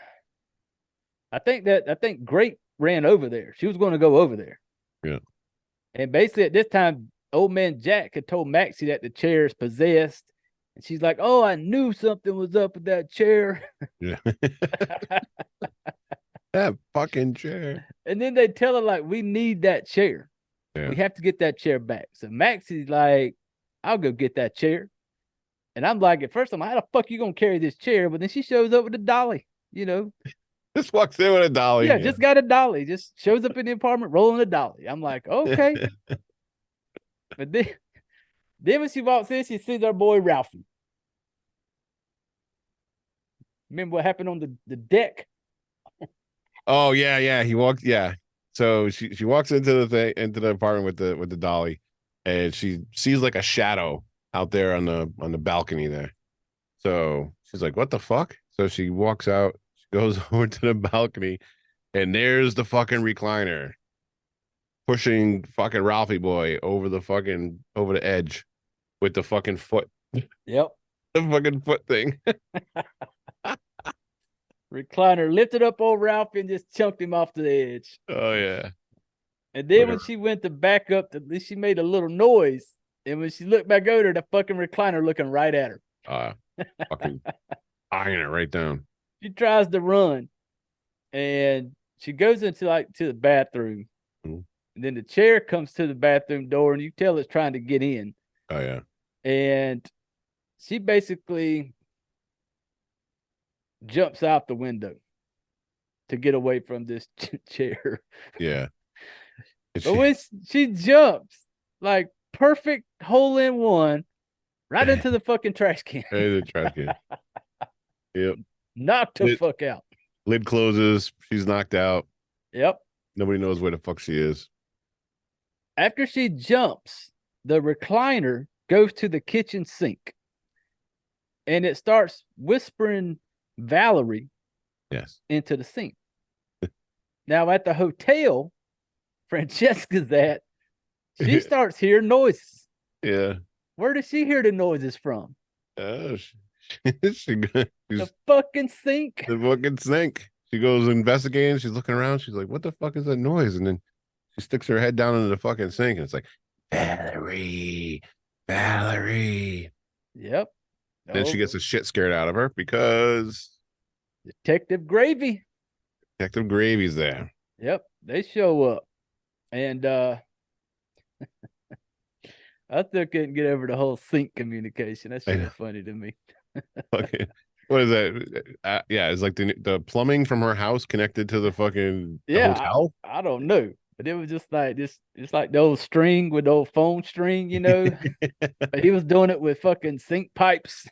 I think Grape ran over there. She was going to go over there. Yeah. And basically at this time, old man Jack had told Maxie that the chair is possessed. And she's like, oh, I knew something was up with that chair. Yeah. That fucking chair. And then they tell her, like, we need that chair. Yeah. We have to get that chair back. So Maxie's like, I'll go get that chair. And I'm like, at first, I'm like, how the fuck you gonna carry this chair? But then she shows up with a dolly, Just walks in with a dolly. Yeah, just got a dolly. Just shows up in the apartment rolling a dolly. I'm like, okay. But then when she walks in, she sees our boy Ralphie. Remember what happened on the deck? Oh yeah. He walked. Yeah. So she walks into the apartment with the dolly, and she sees like a shadow out there on the balcony there. So she's like, what the fuck? So she walks out, she goes over to the balcony, and there's the fucking recliner pushing fucking Ralphie boy over the edge. with the fucking foot. Yep. The fucking foot thing. Recliner lifted up old Ralphie and just chunked him off the edge. Oh yeah. And then when she went to back up, at least she made a little noise. And when she looked back over, the fucking recliner looking right at her. Fucking eyeing it right down. She tries to run, and she goes into to the bathroom. And then the chair comes to the bathroom door, and you tell it's trying to get in. Oh yeah. And she basically jumps out the window to get away from this chair. Yeah. But when she jumps, like perfect hole in one, right into the fucking trash can. Hey, the trash can. Yep. Knocked the fuck out. Lid closes. She's knocked out. Yep. Nobody knows where the fuck she is. After she jumps, the recliner goes to the kitchen sink. And it starts whispering Valerie into the sink. Now at the hotel Francesca's at, she starts hearing noises. Yeah. Where does she hear the noises from? The fucking sink. The fucking sink. She goes investigating. She's looking around. She's like, what the fuck is that noise? And then she sticks her head down into the fucking sink. And it's like, Valerie. Yep. Then she gets the shit scared out of her because Detective Gravy's there. Yep. They show up. And I still couldn't get over the whole sink communication. That's just funny to me. Okay. What is that? Yeah, it's like the plumbing from her house connected to the fucking hotel. I don't know, but it was just like this. It's like the old string with the old phone string, you know. But he was doing it with fucking sink pipes.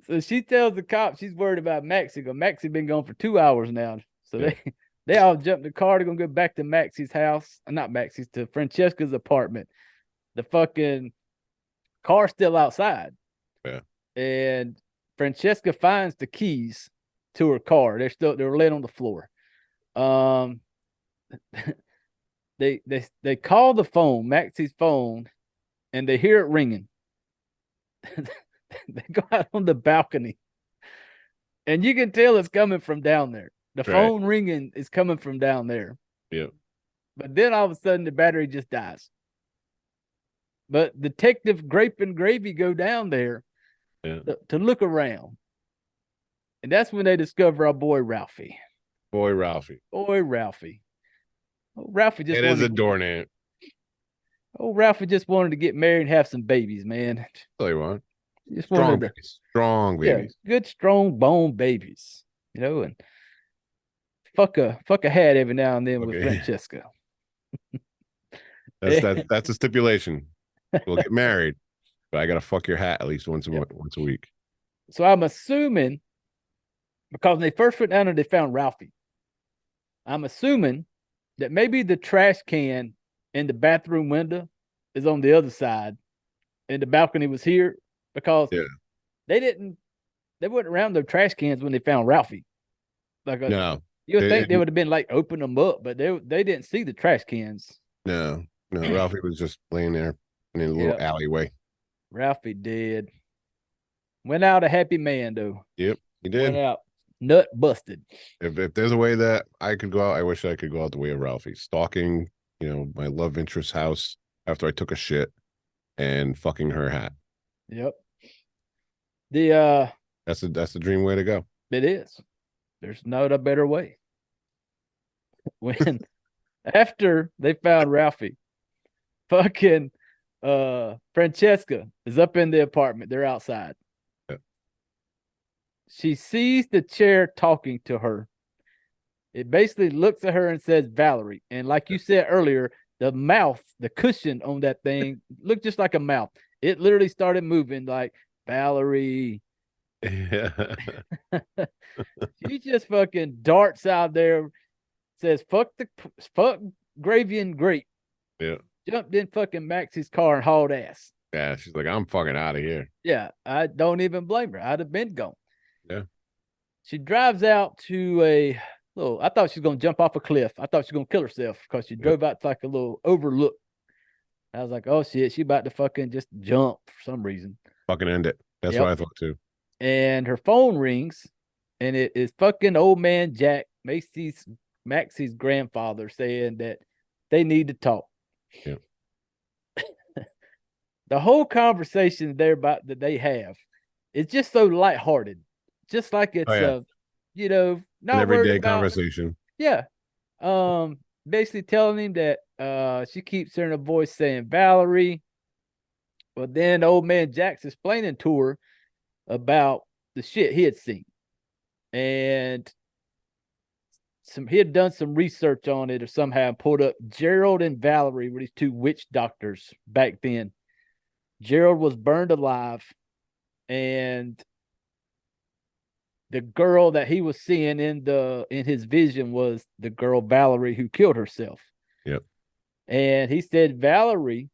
So she tells the cop she's worried about Maxie. Maxie been gone for 2 hours now. So they all jump in the car. They're gonna go back to Maxie's house. Not Maxie's, to Francesca's apartment. The fucking car's still outside. Yeah. And Francesca finds the keys to her car. They're laying on the floor. They call the phone, Maxie's phone, and they hear it ringing. They go out on the balcony, and you can tell it's coming from down there. The phone ringing is coming from down there. Yeah. But then all of a sudden the battery just dies. But Detective Grape and Gravy go down there to look around. And that's when they discover our boy Ralphie. Boy Ralphie. Oh, Ralphie just it is a door name. Oh, Ralphie just wanted to get married and have some babies, man. Tell you what. Strong babies. Yeah, good, strong bone babies. You know, and fuck a hat every now and then with Francesca. That's a stipulation. We'll get married, but I gotta fuck your hat at least once a week. So I'm assuming, because when they first went down there, they found Ralphie. I'm assuming that maybe the trash can in the bathroom window is on the other side, and the balcony was here, because they weren't around the trash cans when they found Ralphie. No, you would think they would have been like open them up, but they didn't see the trash cans. No, Ralphie was just laying there in a little alleyway. Ralphie did. Went out a happy man though. Yep, he did. Went out nut busted. If there's a way that I could go out, I wish I could go out the way of Ralphie, stalking, my love interest's house after I took a shit and fucking her hat. Yep. That's the dream way to go. It is. There's not a better way. When after they found Ralphie, fucking Francesca is up in the apartment. They're outside. Yeah. She sees the chair talking to her. It basically looks at her and says Valerie. And like you said earlier, the mouth, the cushion on that thing looked just like a mouth. It literally started moving like Valerie. Yeah. She just fucking darts out there, says fuck Gravy and Grape. Yeah. Jumped in fucking Maxie's car and hauled ass. Yeah, she's like, I'm fucking out of here. Yeah, I don't even blame her. I'd have been gone. Yeah. She drives out to I thought she was gonna jump off a cliff. I thought she was gonna kill herself because she drove out to like a little overlook. I was like, oh shit, she about to fucking just jump for some reason. Fucking end it. That's Yep. what I thought too. And her phone rings, and it is fucking old man Jack, Maxie's grandfather, saying that they need to talk. Yeah. The whole conversation that they have is just so lighthearted, just like it's not an everyday worried about conversation. Yeah. Basically telling him that she keeps hearing a voice saying Valerie. But then old man Jack's explaining to her about the shit he had seen. And he had done some research on it or somehow pulled up Gerald and Valerie were these two witch doctors back then. Gerald was burned alive, and the girl that he was seeing in his vision was the girl Valerie who killed herself. Yep. And he said Valerie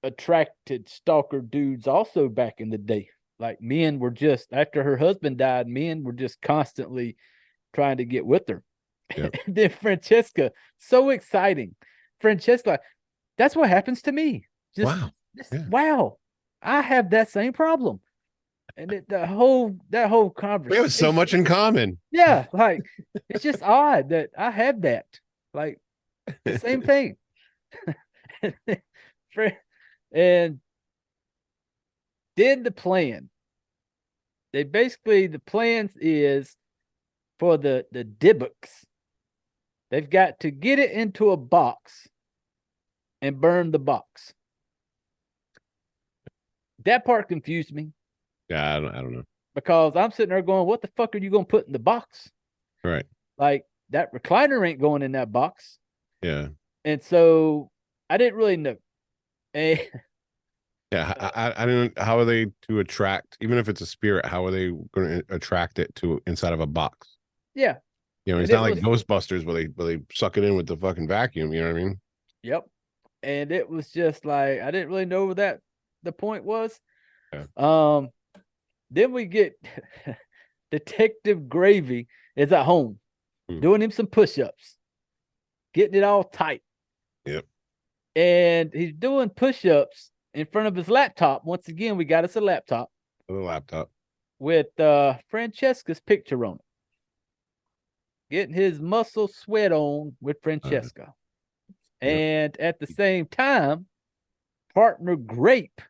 attracted stalker dudes also back in the day. Like men were just after her husband died, men were just constantly trying to get with her. Yep. And then Francesca, so exciting. Francesca, that's what happens to me. Just wow. I have that same problem. And that whole conversation. We have so much in common. Yeah, like it's just odd that I have that. Like the same thing. And then the plan. The plan is for the Dibbocks. They've got to get it into a box and burn the box. That part confused me. Yeah, I don't know. Because I'm sitting there going, what the fuck are you going to put in the box? Right. Like that recliner ain't going in that box. Yeah. And so I didn't really know. And yeah, I don't. How are they to attract? Even if it's a spirit, how are they going to attract it to inside of a box? Yeah. It's not like Ghostbusters where they suck it in with the fucking vacuum. You know what I mean? Yep. And it was just like I didn't really know what the point was. Yeah. Then we get Detective Gravy is at home doing him some push-ups, getting it all tight. Yep. And he's doing push-ups in front of his laptop. Once again, we got us a laptop. A laptop. With Francesca's picture on it. Getting his muscle sweat on with Francesca. And at the same time, partner Grape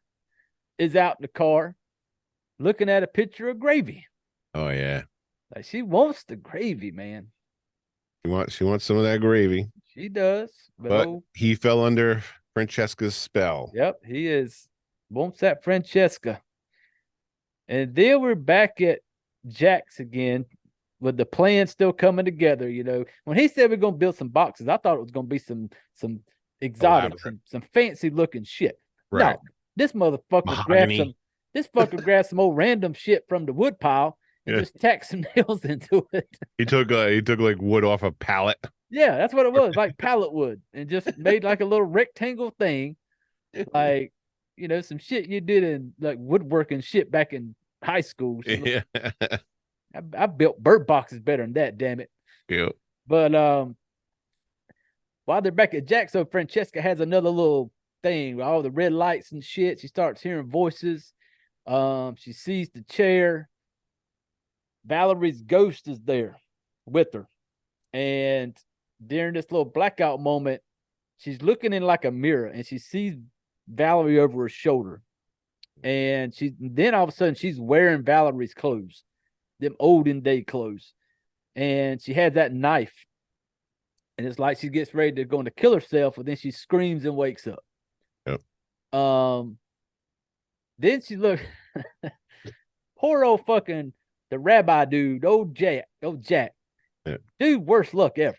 is out in the car looking at a picture of Gravy. Oh, yeah. Like she wants the gravy, man. She wants some of that gravy. She does. But he fell under Francesca's spell. Yep, he wants that Francesca. And then we're back at Jack's again with the plan still coming together. When he said we're going to build some boxes, I thought it was going to be some exotic, some fancy looking shit. Right. No, this motherfucker grabbed some old random shit from the wood pile and just tacked some nails into it. He took like wood off a pallet. Yeah, that's what it was, like pallet wood, and just made like a little rectangle thing, like some shit you did in like woodworking shit back in high school. Yeah. I built bird boxes better than that, damn it. Yeah. But while they're back at Jack, so Francesca has another little thing with all the red lights and shit. She starts hearing voices. She sees the chair. Valerie's ghost is there with her. And during this little blackout moment, she's looking in like a mirror and she sees Valerie over her shoulder. And then all of a sudden she's wearing Valerie's clothes, them olden day clothes. And she has that knife. And it's like she gets ready to go to kill herself, but then she screams and wakes up. Yep. Then she look poor old fucking the rabbi dude, old Jack. Yeah. Dude, worst luck ever.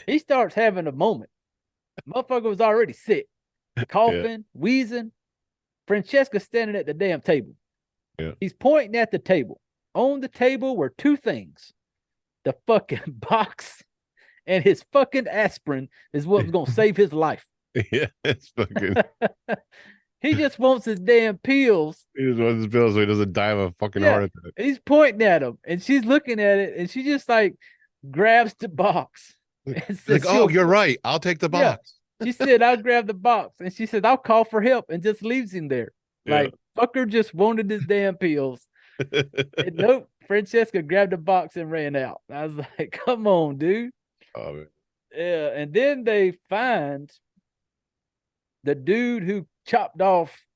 He starts having a moment. Motherfucker was already sick, coughing, wheezing. Francesca's standing at the damn table. Yeah. He's pointing at the table. On the table were two things: the fucking box and his fucking aspirin is what was gonna save his life. Yeah, it's fucking. He just wants his damn pills. He just wants his pills so he doesn't die of a fucking heart attack. He's pointing at him, and she's looking at it, and she just like grabs the box. Like, oh, you're right. I'll take the box. She said, I'll grab the box. And she said, I'll call for help, and just leaves him there. Like, fucker just wanted his damn pills. And nope, Francesca grabbed the box and ran out. I was like, come on, dude. Oh, man. Yeah. And then they find the dude who chopped off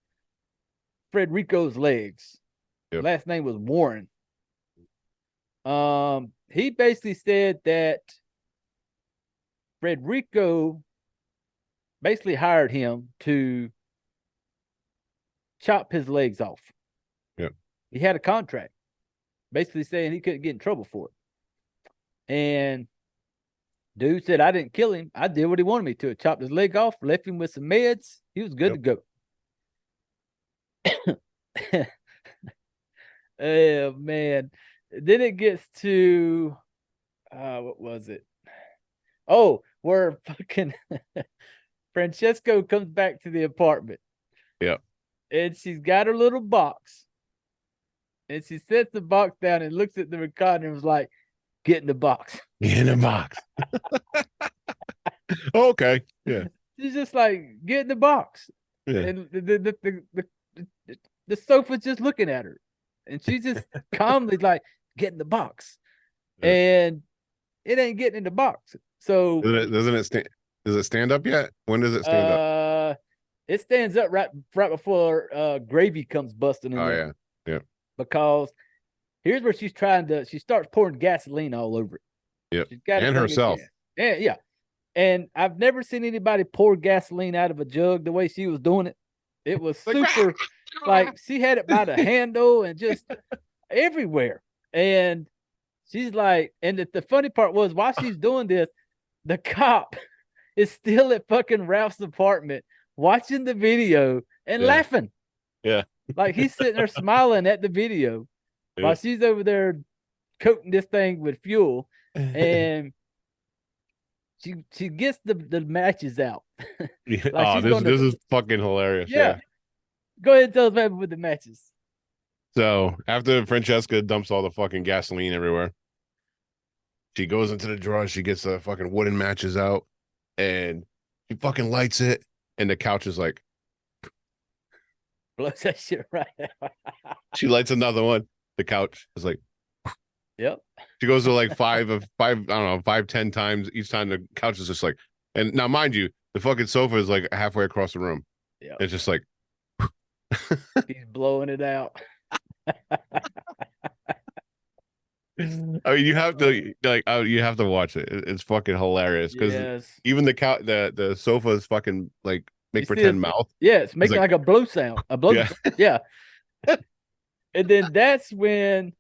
Frederico's legs. Yep. Last name was Warren. He basically said that Frederico basically hired him to chop his legs off. Yep. He had a contract basically saying he couldn't get in trouble for it. And dude said, I didn't kill him. I did what he wanted me to. Chopped his leg off, left him with some meds. He was good to go. Oh, man. Then it gets to, what was it? Oh, where fucking Francesco comes back to the apartment. Yep. And she's got her little box. And she sets the box down and looks at the recorder and was like, get in the box. Get in the box. Okay. Yeah. She's just like, get in the box. Yeah. And the sofa's just looking at her. And she's just calmly like, get in the box. Yeah. And it ain't getting in the box. So does it stand up yet? When does it stand up? It stands up right before Gravy comes busting in there. Yeah. Yeah. Because here's where she starts pouring gasoline all over it. Yep. She's got and herself. And yeah. And I've never seen anybody pour gasoline out of a jug the way she was doing it. It was super, like she had it by the handle and just everywhere. And she's like, and the funny part was, while she's doing this, the cop is still at fucking Ralph's apartment watching the video and laughing. Yeah. Like he's sitting there smiling at the video while she's over there coating this thing with fuel. And she gets the matches out. Like this is fucking hilarious. Yeah. Go ahead and tell us what happened with the matches. So after Francesca dumps all the fucking gasoline everywhere, she goes into the drawer, she gets the fucking wooden matches out, and she fucking lights it, and the couch is like, blows that shit right out. She lights another one. The couch is like, yep. She goes to like 5-10 times. Each time the couch is just like, and now mind you, the fucking sofa is like halfway across the room. Yeah. It's just like he's blowing it out. I mean, you have to you have to watch it. It's fucking hilarious because even the sofa is fucking like make pretend mouth. Yeah, it's making like a blow sound. A blow. Yeah. And then that's when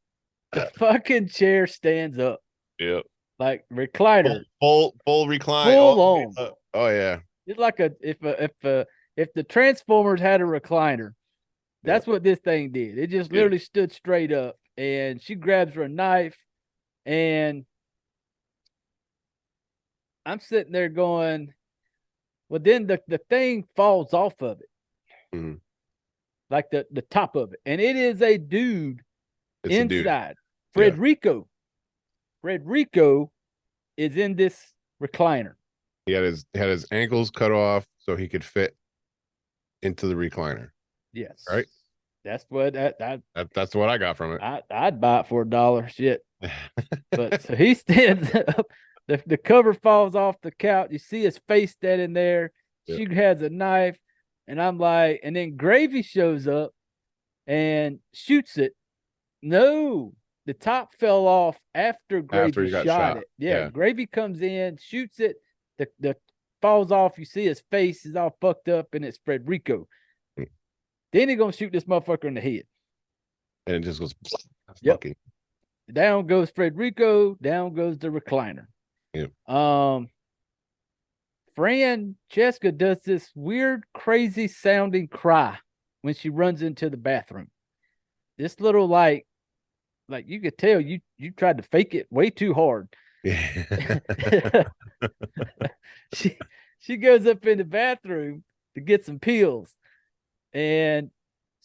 the fucking chair stands up. Yeah. Like recliner. Full recline. Full on. Oh yeah. It's like if the Transformers had a recliner, that's what this thing did. It just literally stood straight up, and she grabs her a knife, and I'm sitting there going, well, then the thing falls off of it. Mm-hmm. Like the top of it. And it is a dude inside. Frederico. Frederico is in this recliner. He had his ankles cut off so he could fit into the recliner. Yes. Right? That's what that's what I got from it. I'd buy it for $1. Shit. But so he stands up, the cover falls off the couch. You see his face dead in there. She has a knife, and I'm like, and then Gravy shows up and shoots it. No, the top fell off after Gravy shot it. Yeah, Gravy comes in, shoots it, the falls off. You see his face is all fucked up, and it's Frederico. Then he's gonna shoot this motherfucker in the head. And it just goes Down goes Frederico, down goes the recliner. Yep. Francesca does this weird, crazy sounding cry when she runs into the bathroom. This little like you could tell you tried to fake it way too hard. Yeah. She goes up in the bathroom to get some pills, and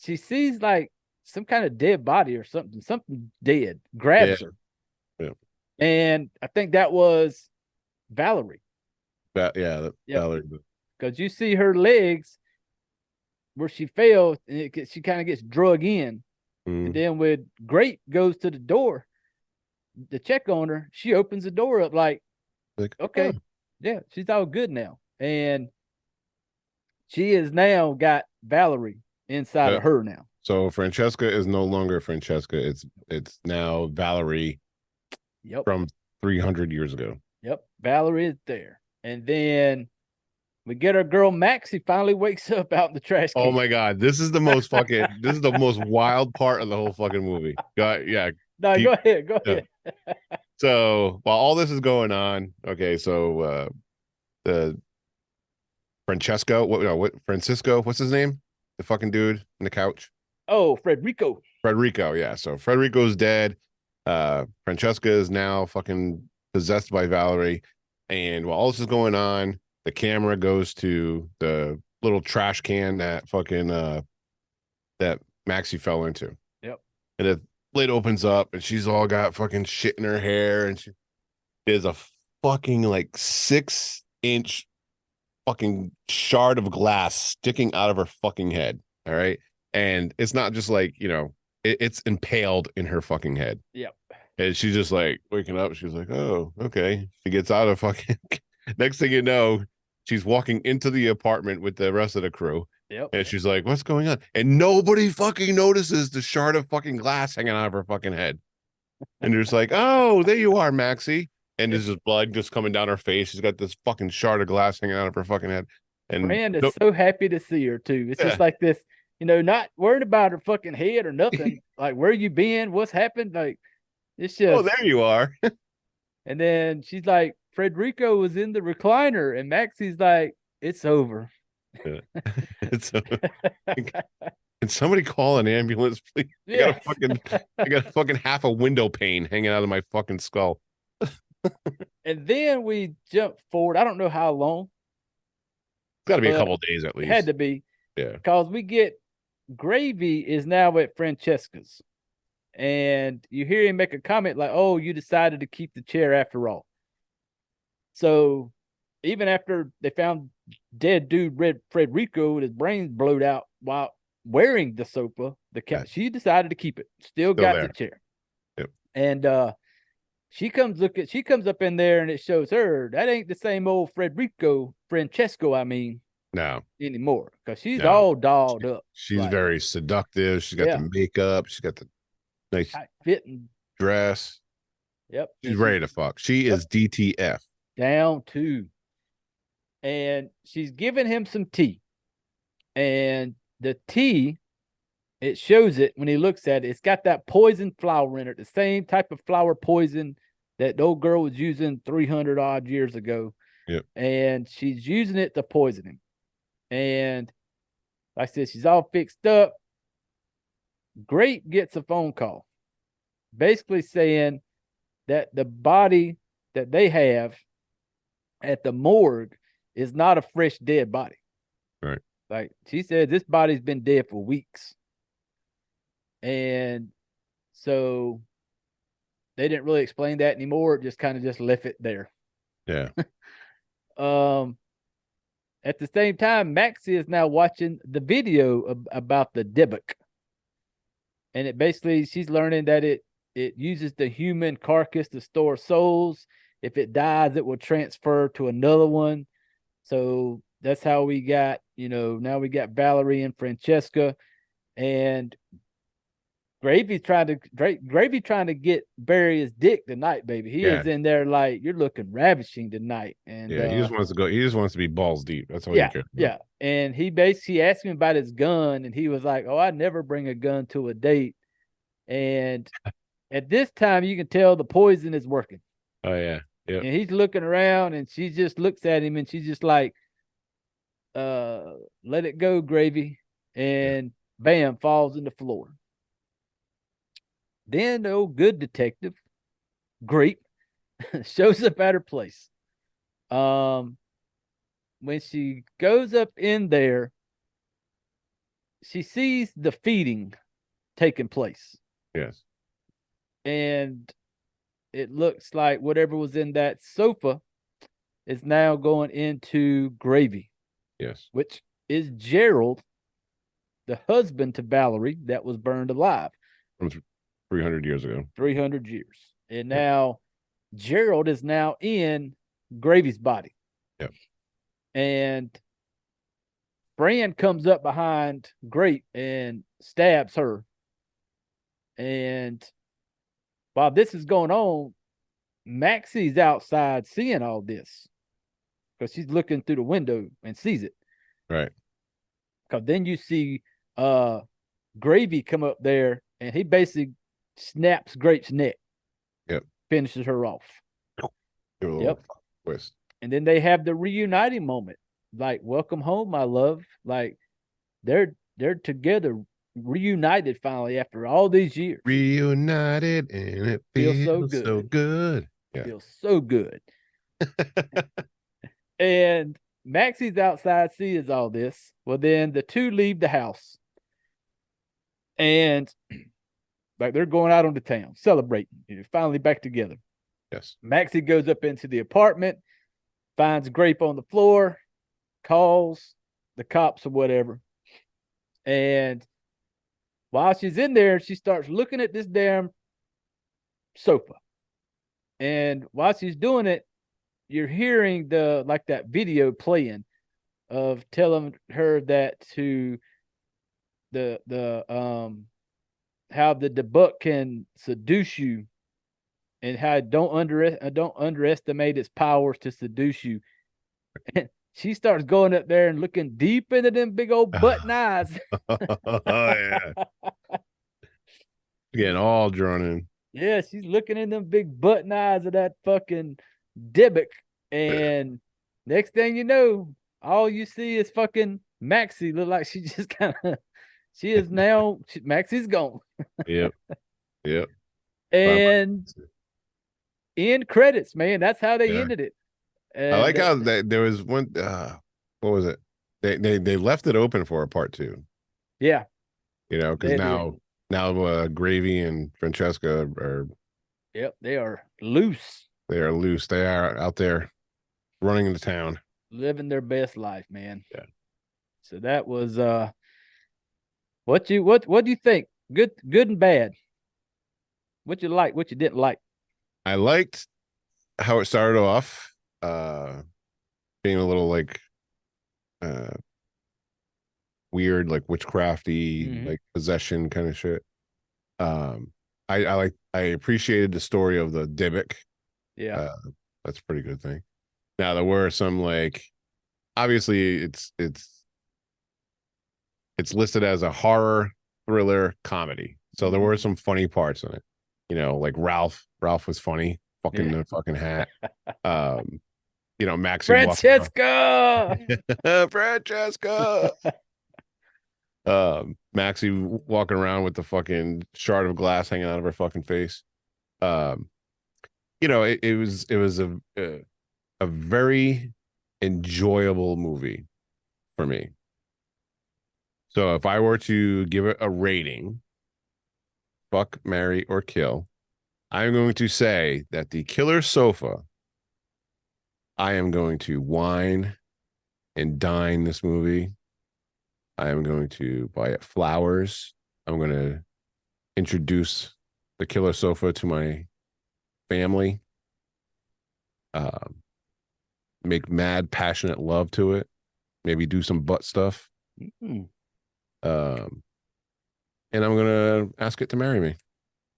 she sees like some kind of dead body or something dead, grabs her. Yeah. And I think that was Valerie. Valerie. because you see her legs where she fell, and she kind of gets drug in. And then when Grape goes to the door to check on her, she opens the door up like okay, yeah, she's all good now. And she is now got Valerie inside of her now. So Francesca is no longer Francesca. It's now Valerie. Yep. From 300 years ago. Yep. Valerie is there. And then we get our girl Maxie finally wakes up out in the trash can. Oh my God. This is the most wild part of the whole fucking movie. Yeah. No, go ahead. Go ahead. So while all this is going on, okay, so the Francisco, what's his name? The fucking dude on the couch. Oh, Frederico, yeah. So Frederico's dead. Francesca is now fucking possessed by Valerie. And while all this is going on, the camera goes to the little trash can that fucking that Maxie fell into. Yep. And the lid opens up and she's all got fucking shit in her hair, and there's a fucking like 6-inch fucking shard of glass sticking out of her fucking head. All right. And it's not just like, it's impaled in her fucking head. Yep. And she's just like waking up. She's like, oh, okay. She gets out of fucking. Next thing you know, she's walking into the apartment with the rest of the crew. Yep. And she's like, what's going on? And nobody fucking notices the shard of fucking glass hanging out of her fucking head. And they're just like, oh, there you are, Maxie. And there's just blood just coming down her face. She's got this fucking shard of glass hanging out of her fucking head. And Brand is so happy to see her too. It's just like this, not worried about her fucking head or nothing. Like, where you been? What's happened? Like, it's just. Oh, there you are. And then she's like, Frederico was in the recliner, and Maxie's like, it's over. It's can somebody call an ambulance, please? Yeah. I got a fucking half a window pane hanging out of my fucking skull. And then we jump forward. I don't know how long. It's got to be a couple of days at least. It had to be. Yeah. Because we get Gravy is now at Francesca's. And you hear him make a comment like, oh, you decided to keep the chair after all. So even after they found dead dude Frederico with his brains blowed out while wearing the sofa, she decided to keep it. Still got there. The chair. Yep. And she comes up in there, and it shows her that ain't the same old Francesco, no, anymore, because she's all dolled up. She's very seductive. She's got the makeup. She's got the nice fitting dress. Yep. She's ready to fuck. She is DTF. Down to. And she's giving him some tea. And the tea, it shows it when he looks at it. It's got that poison flower in it, the same type of flower poison that the old girl was using 300 odd years ago. Yep. And she's using it to poison him. And like I said, she's all fixed up. Grape gets a phone call basically saying that the body that they have at the morgue is not a fresh dead body. Right. Like she said, this body's been dead for weeks. And so they didn't really explain that anymore. It just kind of just left it there. Yeah. At the same time, Maxie is now watching the video about the Dybbuk. And it basically, she's learning that it uses the human carcass to store souls. If it dies, it will transfer to another one. So that's how we got, now we got Valerie and Francesca, and Gravy trying to get Barry's dick tonight, baby. He is in there like, you're looking ravishing tonight. And he just wants to go. He just wants to be balls deep. That's all he cares about. Yeah. And he basically asked him about his gun, and he was like, "Oh, I never bring a gun to a date." And at this time, you can tell the poison is working. Oh yeah. Yeah. And he's looking around, and she just looks at him, and she's just like, "Let it go, Gravy," and bam, falls in the floor. Then the old good detective, Grape, shows up at her place. When she goes up in there, she sees the feeding taking place. Yes. And it looks like whatever was in that sofa is now going into Gravy. Yes. Which is Gerald, the husband to Valerie that was burned alive. From 300 years ago. 300 years. And now Gerald is now in Gravy's body. Yep. And Fran comes up behind Grape and stabs her. And while this is going on, Maxie's outside seeing all this because she's looking through the window and sees it. Right. Because then you see Gravy come up there and he basically snaps Grape's neck. Yep. Finishes her off. Yep. Twist. And then they have the reuniting moment. Like, welcome home, my love. Like, they're together, reunited finally after all these years. Reunited, and it feels so good. Yeah. Feels so good. And Maxie's outside sees all this. Well, then the two leave the house. And like they're going out on the town, celebrating. Finally back together. Yes. Maxie goes up into the apartment, finds Grape on the floor, calls the cops or whatever. And while she's in there, she starts looking at this damn sofa. And while she's doing it, you're hearing that video playing of telling her that to how the buck can seduce you and how don't underestimate its powers to seduce you. And she starts going up there and looking deep into them big old button eyes. Oh, yeah. Getting all drawn in. Yeah, she's looking in them big button eyes of that fucking Dybbuk. And next thing you know, all you see is fucking Maxie. Look like she just kind of, she is now, Maxie's gone. Yep. Yep. And end credits, man. That's how they ended it. And I like how there was one. What was it? They left it open for a part 2. Yeah, because now Gravy and Francesca are. Yep, they are loose. They are loose. They are out there running into town, living their best life, man. Yeah. So that was what do you think? Good and bad. What you like? What you didn't like? I liked how it started off. Being a little weird, like witchcrafty, like possession kind of shit. I appreciated the story of the Dybbuk. Yeah, that's a pretty good thing. Now there were some obviously it's listed as a horror thriller comedy, so there were some funny parts in it. Like Ralph was funny, the fucking hat. Maxie Francesca. Francesca. Maxie walking around with the fucking shard of glass hanging out of her fucking face. It was a very enjoyable movie for me. So if I were to give it a rating, fuck, marry, or kill, I'm going to say that the killer sofa, I am going to wine and dine this movie. I am going to buy it flowers. I'm going to introduce the killer sofa to my family. Make mad, passionate love to it. Maybe do some butt stuff. And I'm going to ask it to marry me.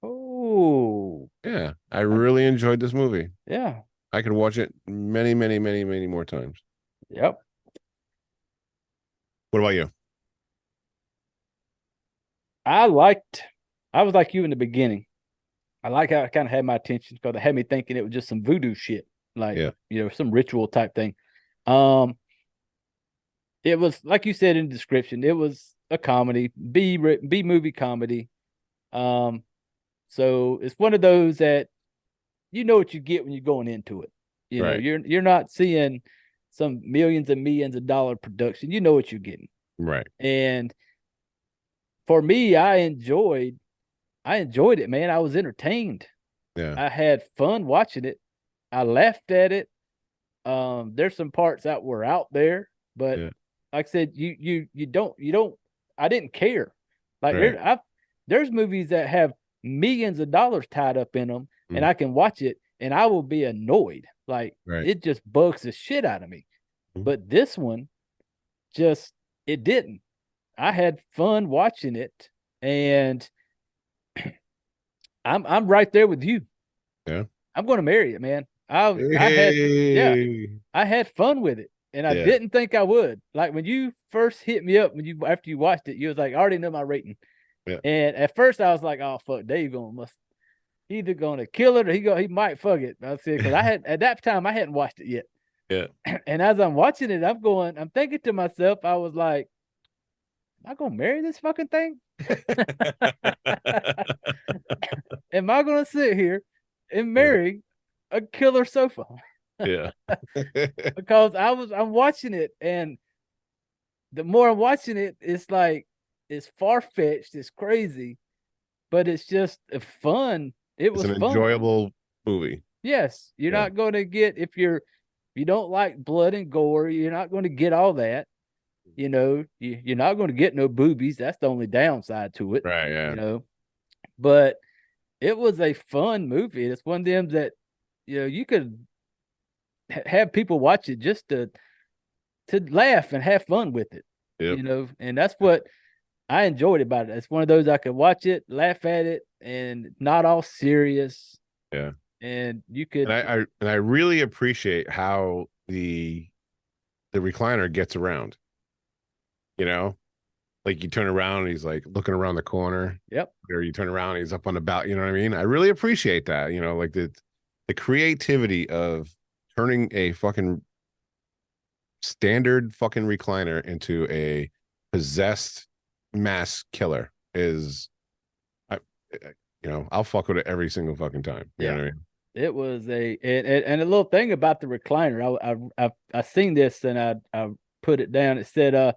Oh. Yeah. I really enjoyed this movie. Yeah. I could watch it many, many, many, many more times. Yep. What about you? I was like you in the beginning. I like how it kind of had my attention because it had me thinking it was just some voodoo shit, some ritual type thing. It was like you said in the description. It was a comedy, B movie comedy. So it's one of those that you know what you get when you're going into it. You know, you're not seeing some millions and millions of dollar production. You know what you're getting. Right. And for me, I enjoyed it, man. I was entertained. Yeah. I had fun watching it. I laughed at it. There's some parts that were out there, but like I said, you don't. I didn't care. Like Right. there's movies that have millions of dollars tied up in them, and Mm. I can watch it, and I will be annoyed. Like Right. it just bugs the shit out of me. Mm. But this one, just it didn't. I had fun watching it, and I'm right there with you. Yeah. I'm going to marry it, man. I had yeah, Hey. I had fun with it, and I Yeah. didn't think I would. Like when you first hit me up, when you after you watched it, you was like, I already know my rating. Yeah. And at first I was like, oh fuck, Dave must either gonna kill it or he might fuck it. I said because I had at that time I hadn't watched it yet. Yeah. And as I'm watching it, I'm thinking to myself, I was like, am I gonna marry this fucking thing? Am I gonna sit here and Yeah. marry a killer sofa? Yeah. Because I'm watching it, and the more I'm watching it, it's like it's far fetched, it's crazy, but it's just fun. It It's was an fun. enjoyable movie. Yes, you're Yeah. not going to get if you don't like blood and gore, you're not going to get all that. You're not going to get no boobies. That's the only downside to it. Right. Yeah. But it was a fun movie. It's one of them that you could have people watch it just to laugh and have fun with it. Yep. And that's what I enjoyed about it. It's one of those I could watch it, laugh at it, and not all serious. Yeah. And you could And I really appreciate how the recliner gets around. Like you turn around and he's like looking around the corner. Yep. Or you turn around and he's up on the balcony. You know what I mean? I really appreciate that. Like the creativity of turning a fucking standard fucking recliner into a possessed mass killer is, I, I'll fuck with it every single fucking time. You know what I mean? It was and a little thing about the recliner. I seen this and I put it down. It said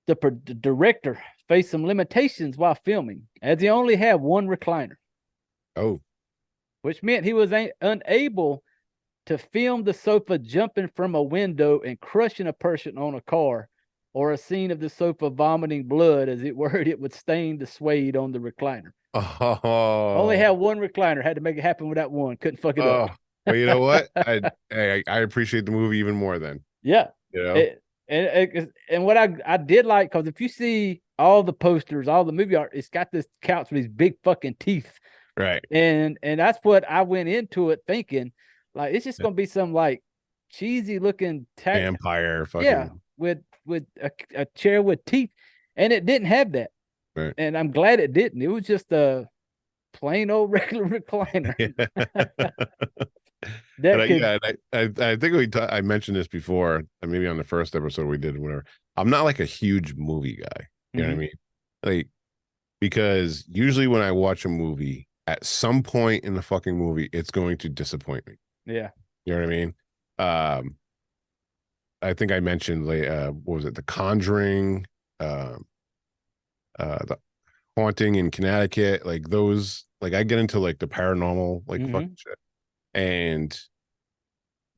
the director faced some limitations while filming, as he only had one recliner. Oh, which meant he was unable to film the sofa jumping from a window and crushing a person on a car, or a scene of the sofa vomiting blood, as it were, it would stain the suede on the recliner. oh. Only had one recliner, had to make it happen with that one. Couldn't fuck it up. Well, you know what? I appreciate the movie even more then. Yeah. And what I did like, because if you see all the posters, all the movie art, it's got this couch with these big fucking teeth. Right. And that's what I went into it thinking. Like it's just gonna be some like cheesy looking vampire fucking with a chair with teeth, and it didn't have that. Right. And I'm glad it didn't. It was just a plain old regular recliner. I think I mentioned this before, maybe on the first episode we did, whatever. I'm not like a huge movie guy. You know what I mean? Like, because usually when I watch a movie, at some point in the fucking movie, it's going to disappoint me. Yeah. You know what I mean? I think I mentioned what was it? The Conjuring, the Haunting in Connecticut, like those, like I get into like the paranormal, like fucking shit. And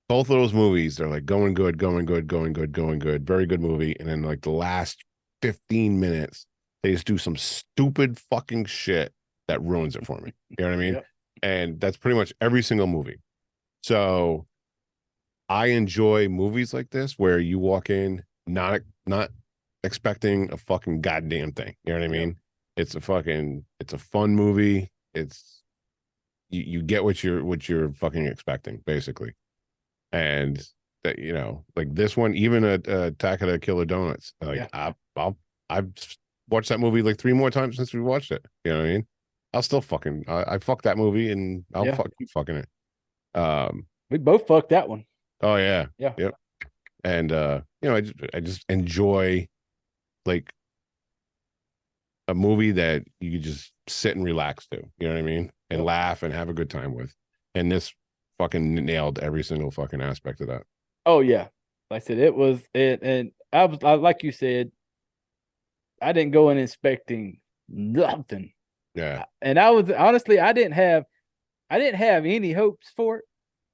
both of those movies, they're like going good, going good, going good, going good, very good movie. And then like the last 15 minutes, they just do some stupid fucking shit that ruins it for me. You know what I mean? Yep. And that's pretty much every single movie. So I enjoy movies like this where you walk in not expecting a fucking goddamn thing. You know what I mean? It's a fun movie. It's you get what you're fucking expecting, basically. And that, like this one, even Attack of the Killer Donuts, like I've watched that movie like 3 more times since we watched it. You know what I mean? I'll still fucking I fuck that movie and I'll keep fucking it. We both fucked that one. Oh yeah. Yeah. Yep. And I just enjoy like a movie that you could just sit and relax to, you know what I mean? And laugh and have a good time with. And this fucking nailed every single fucking aspect of that. Oh yeah. Like I said, it was it, and I like you said, I didn't go in expecting nothing. Yeah. And I was honestly, I didn't have any hopes for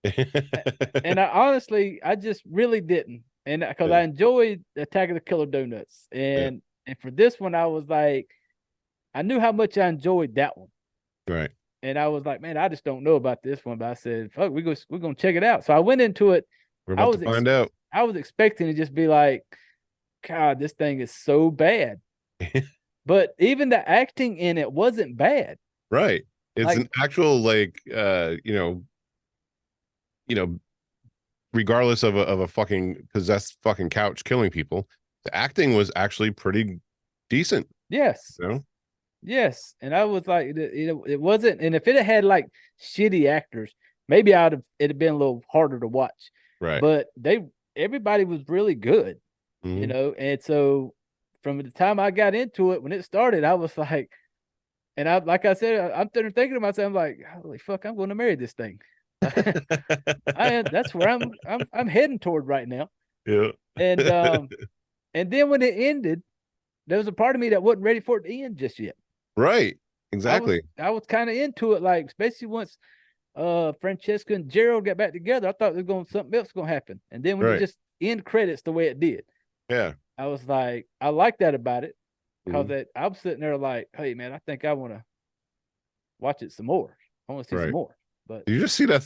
it. And I just really didn't. And because I enjoyed Attack of the Killer Donuts, and for this one, I was like, I knew how much I enjoyed that one. Right. And I was like, man, I just don't know about this one. But I said, fuck, we're gonna check it out. So I went into it. We're about to find out. I was expecting to just be like, God, this thing is so bad. But even the acting in it wasn't bad. Right. It's like, an actual regardless of a fucking possessed fucking couch killing people, the acting was actually pretty decent. Yes. You know? Yes. And I was like, it wasn't. And if it had like shitty actors, maybe it'd have been a little harder to watch. Right. But everybody was really good, you know. And so from the time I got into it, when it started, I was like, and like I said, I'm thinking to myself, I'm like, holy fuck, I'm going to marry this thing. That's where I'm heading toward right now. Yeah. And then when it ended, there was a part of me that wasn't ready for it to end just yet. Right. Exactly. I was kind of into it, like especially once Francesca and Gerald got back together. I thought there was something else gonna happen. And then when it just end credits the way it did, I was like, I like that about it. Because I'm sitting there like, hey man, I think I want to watch it some more. I want to see some more. But did you just see that?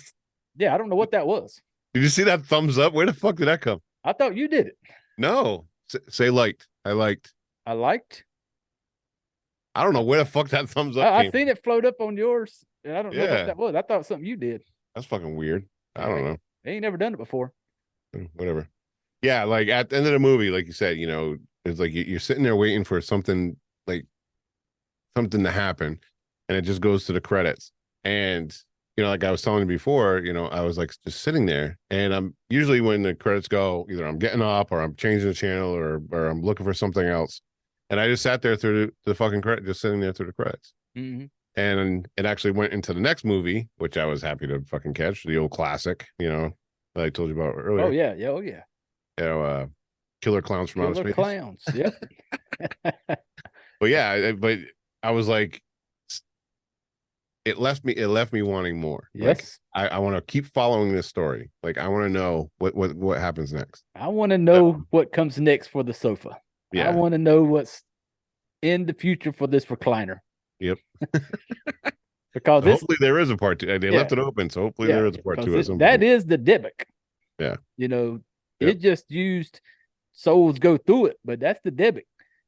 Yeah, I don't know what that was. Did you see that thumbs up? Where the fuck did that come? I thought you did it. No. Say liked. I liked. I liked. I don't know where the fuck that thumbs up I seen it float up on yours, and I don't know what that was. I thought it was something you did. That's fucking weird. I don't know. I ain't never done it before. Whatever. Yeah, like at the end of the movie, like you said, you know, it's like you're sitting there waiting for something to happen, and it just goes to the credits. And you know, like I was telling you before, you know, I was like just sitting there, and I'm usually when the credits go, either I'm getting up or I'm changing the channel or I'm looking for something else. And I just sat there through the fucking credit, just sitting there through the credits. And it actually went into the next movie, which I was happy to fucking catch, the old classic, you know, that I told you about earlier. Oh yeah, oh yeah. You know, Killer Clowns from Outer Space. Killer Clowns, yep. But yeah, but I was like, it left me wanting more. Yes. Like, I want to keep following this story. Like I want to know what happens next. I want to know what comes next for the sofa. Yeah. I want to know what's in the future for this recliner. Yep. Because so hopefully there is a part 2. They left it open, so hopefully there is a part 2 at some point. That is the Dybbuk. Yeah. You know, it just used souls go through it, but that's the Dybbuk.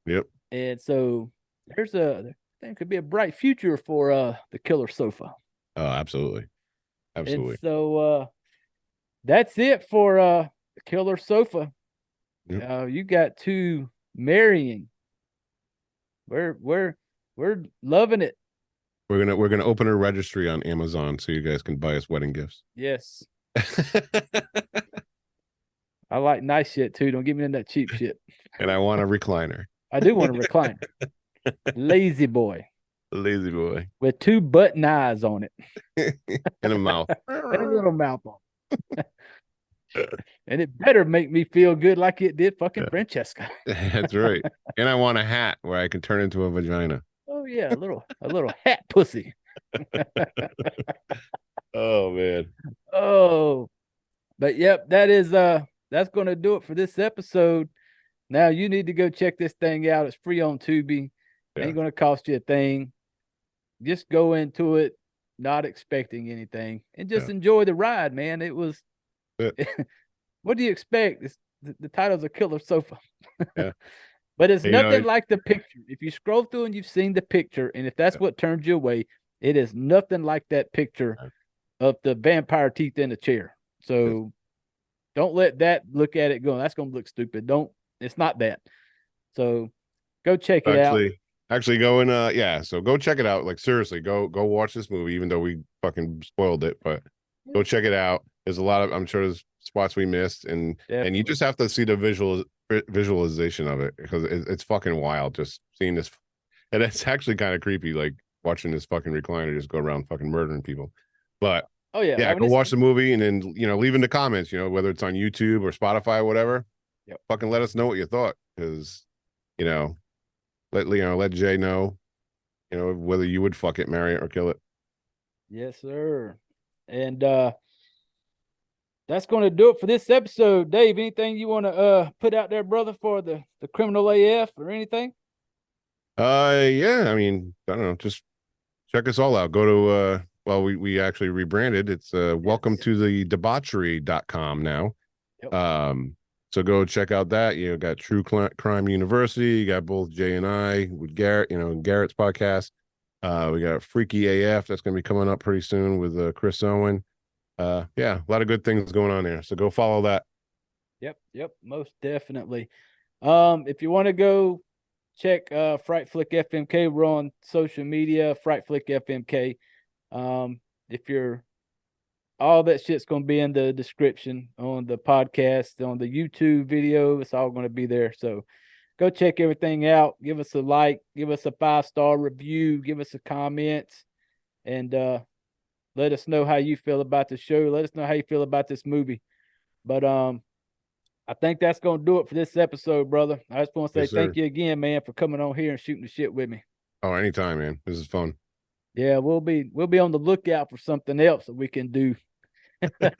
Yep. And so I think could be a bright future for the killer sofa. Oh, absolutely. Absolutely. And so that's it for the killer sofa. Yep. You got 2 marrying. We're loving it. We're gonna open a registry on Amazon so you guys can buy us wedding gifts. Yes. I like nice shit too. Don't give me that cheap shit. And I want a recliner. I do want a recliner. Lazy boy. Lazy boy. With 2 button eyes on it. And a mouth. And a little mouth on it. And it better make me feel good like it did fucking Francesca. That's right. And I want a hat where I can turn into a vagina. Oh yeah, a little hat pussy. Oh man. Oh, but yep, that's gonna do it for this episode. Now you need to go check this thing out. It's free on Tubi. Ain't gonna cost you a thing. Just go into it not expecting anything and just enjoy the ride, man. It was what do you expect? The title's a killer sofa. But it's nothing like the picture. If you scroll through and you've seen the picture, and if that's what turns you away, it is nothing like that picture of the vampire teeth in the chair. So don't let that look at it going, that's gonna look stupid. It's not that. So go check it out. Actually go and so go check it out. Like seriously, go watch this movie, even though we fucking spoiled it, but go check it out. There's a lot of, I'm sure there's spots we missed, and you just have to see the visualization of it, because it's fucking wild just seeing this. And it's actually kind of creepy, like watching this fucking recliner just go around fucking murdering people. But go watch the movie, and then leave in the comments, whether it's on YouTube or Spotify or whatever. Fucking let us know what you thought, because let Jay know whether you would fuck it, marry it, or kill it. Yes, sir. And that's going to do it for this episode. Dave, anything you want to put out there, brother, for the criminal AF or anything? Yeah, I mean, I don't know, just check us all out. Go to well, we actually rebranded. It's welcome to the debauchery.com now. Yep. So go check out that. You know, got True Crime University, you got both Jay and I with Garrett, you know, Garrett's podcast. We got Freaky AF that's going to be coming up pretty soon with Chris Owen. Yeah, a lot of good things going on there. So go follow that. Yep, most definitely. If you want to go check Fright Flick FMK, we're on social media, Fright Flick FMK. If you're all that shit's going to be in the description on the podcast, on the YouTube video. It's all going to be there. So go check everything out. Give us a like, give us a 5-star review, give us a comment, and let us know how you feel about the show. Let us know how you feel about this movie. But I think that's going to do it for this episode, brother. I just want to say thank you again, man, for coming on here and shooting the shit with me. Oh, anytime, man. This is fun. Yeah, we'll be on the lookout for something else that we can do. Because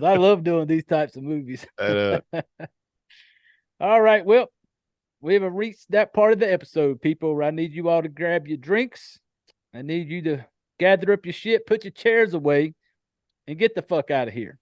I love doing these types of movies. All right, well, we have reached that part of the episode, people, where I need you all to grab your drinks. I need you to gather up your shit, put your chairs away, and get the fuck out of here.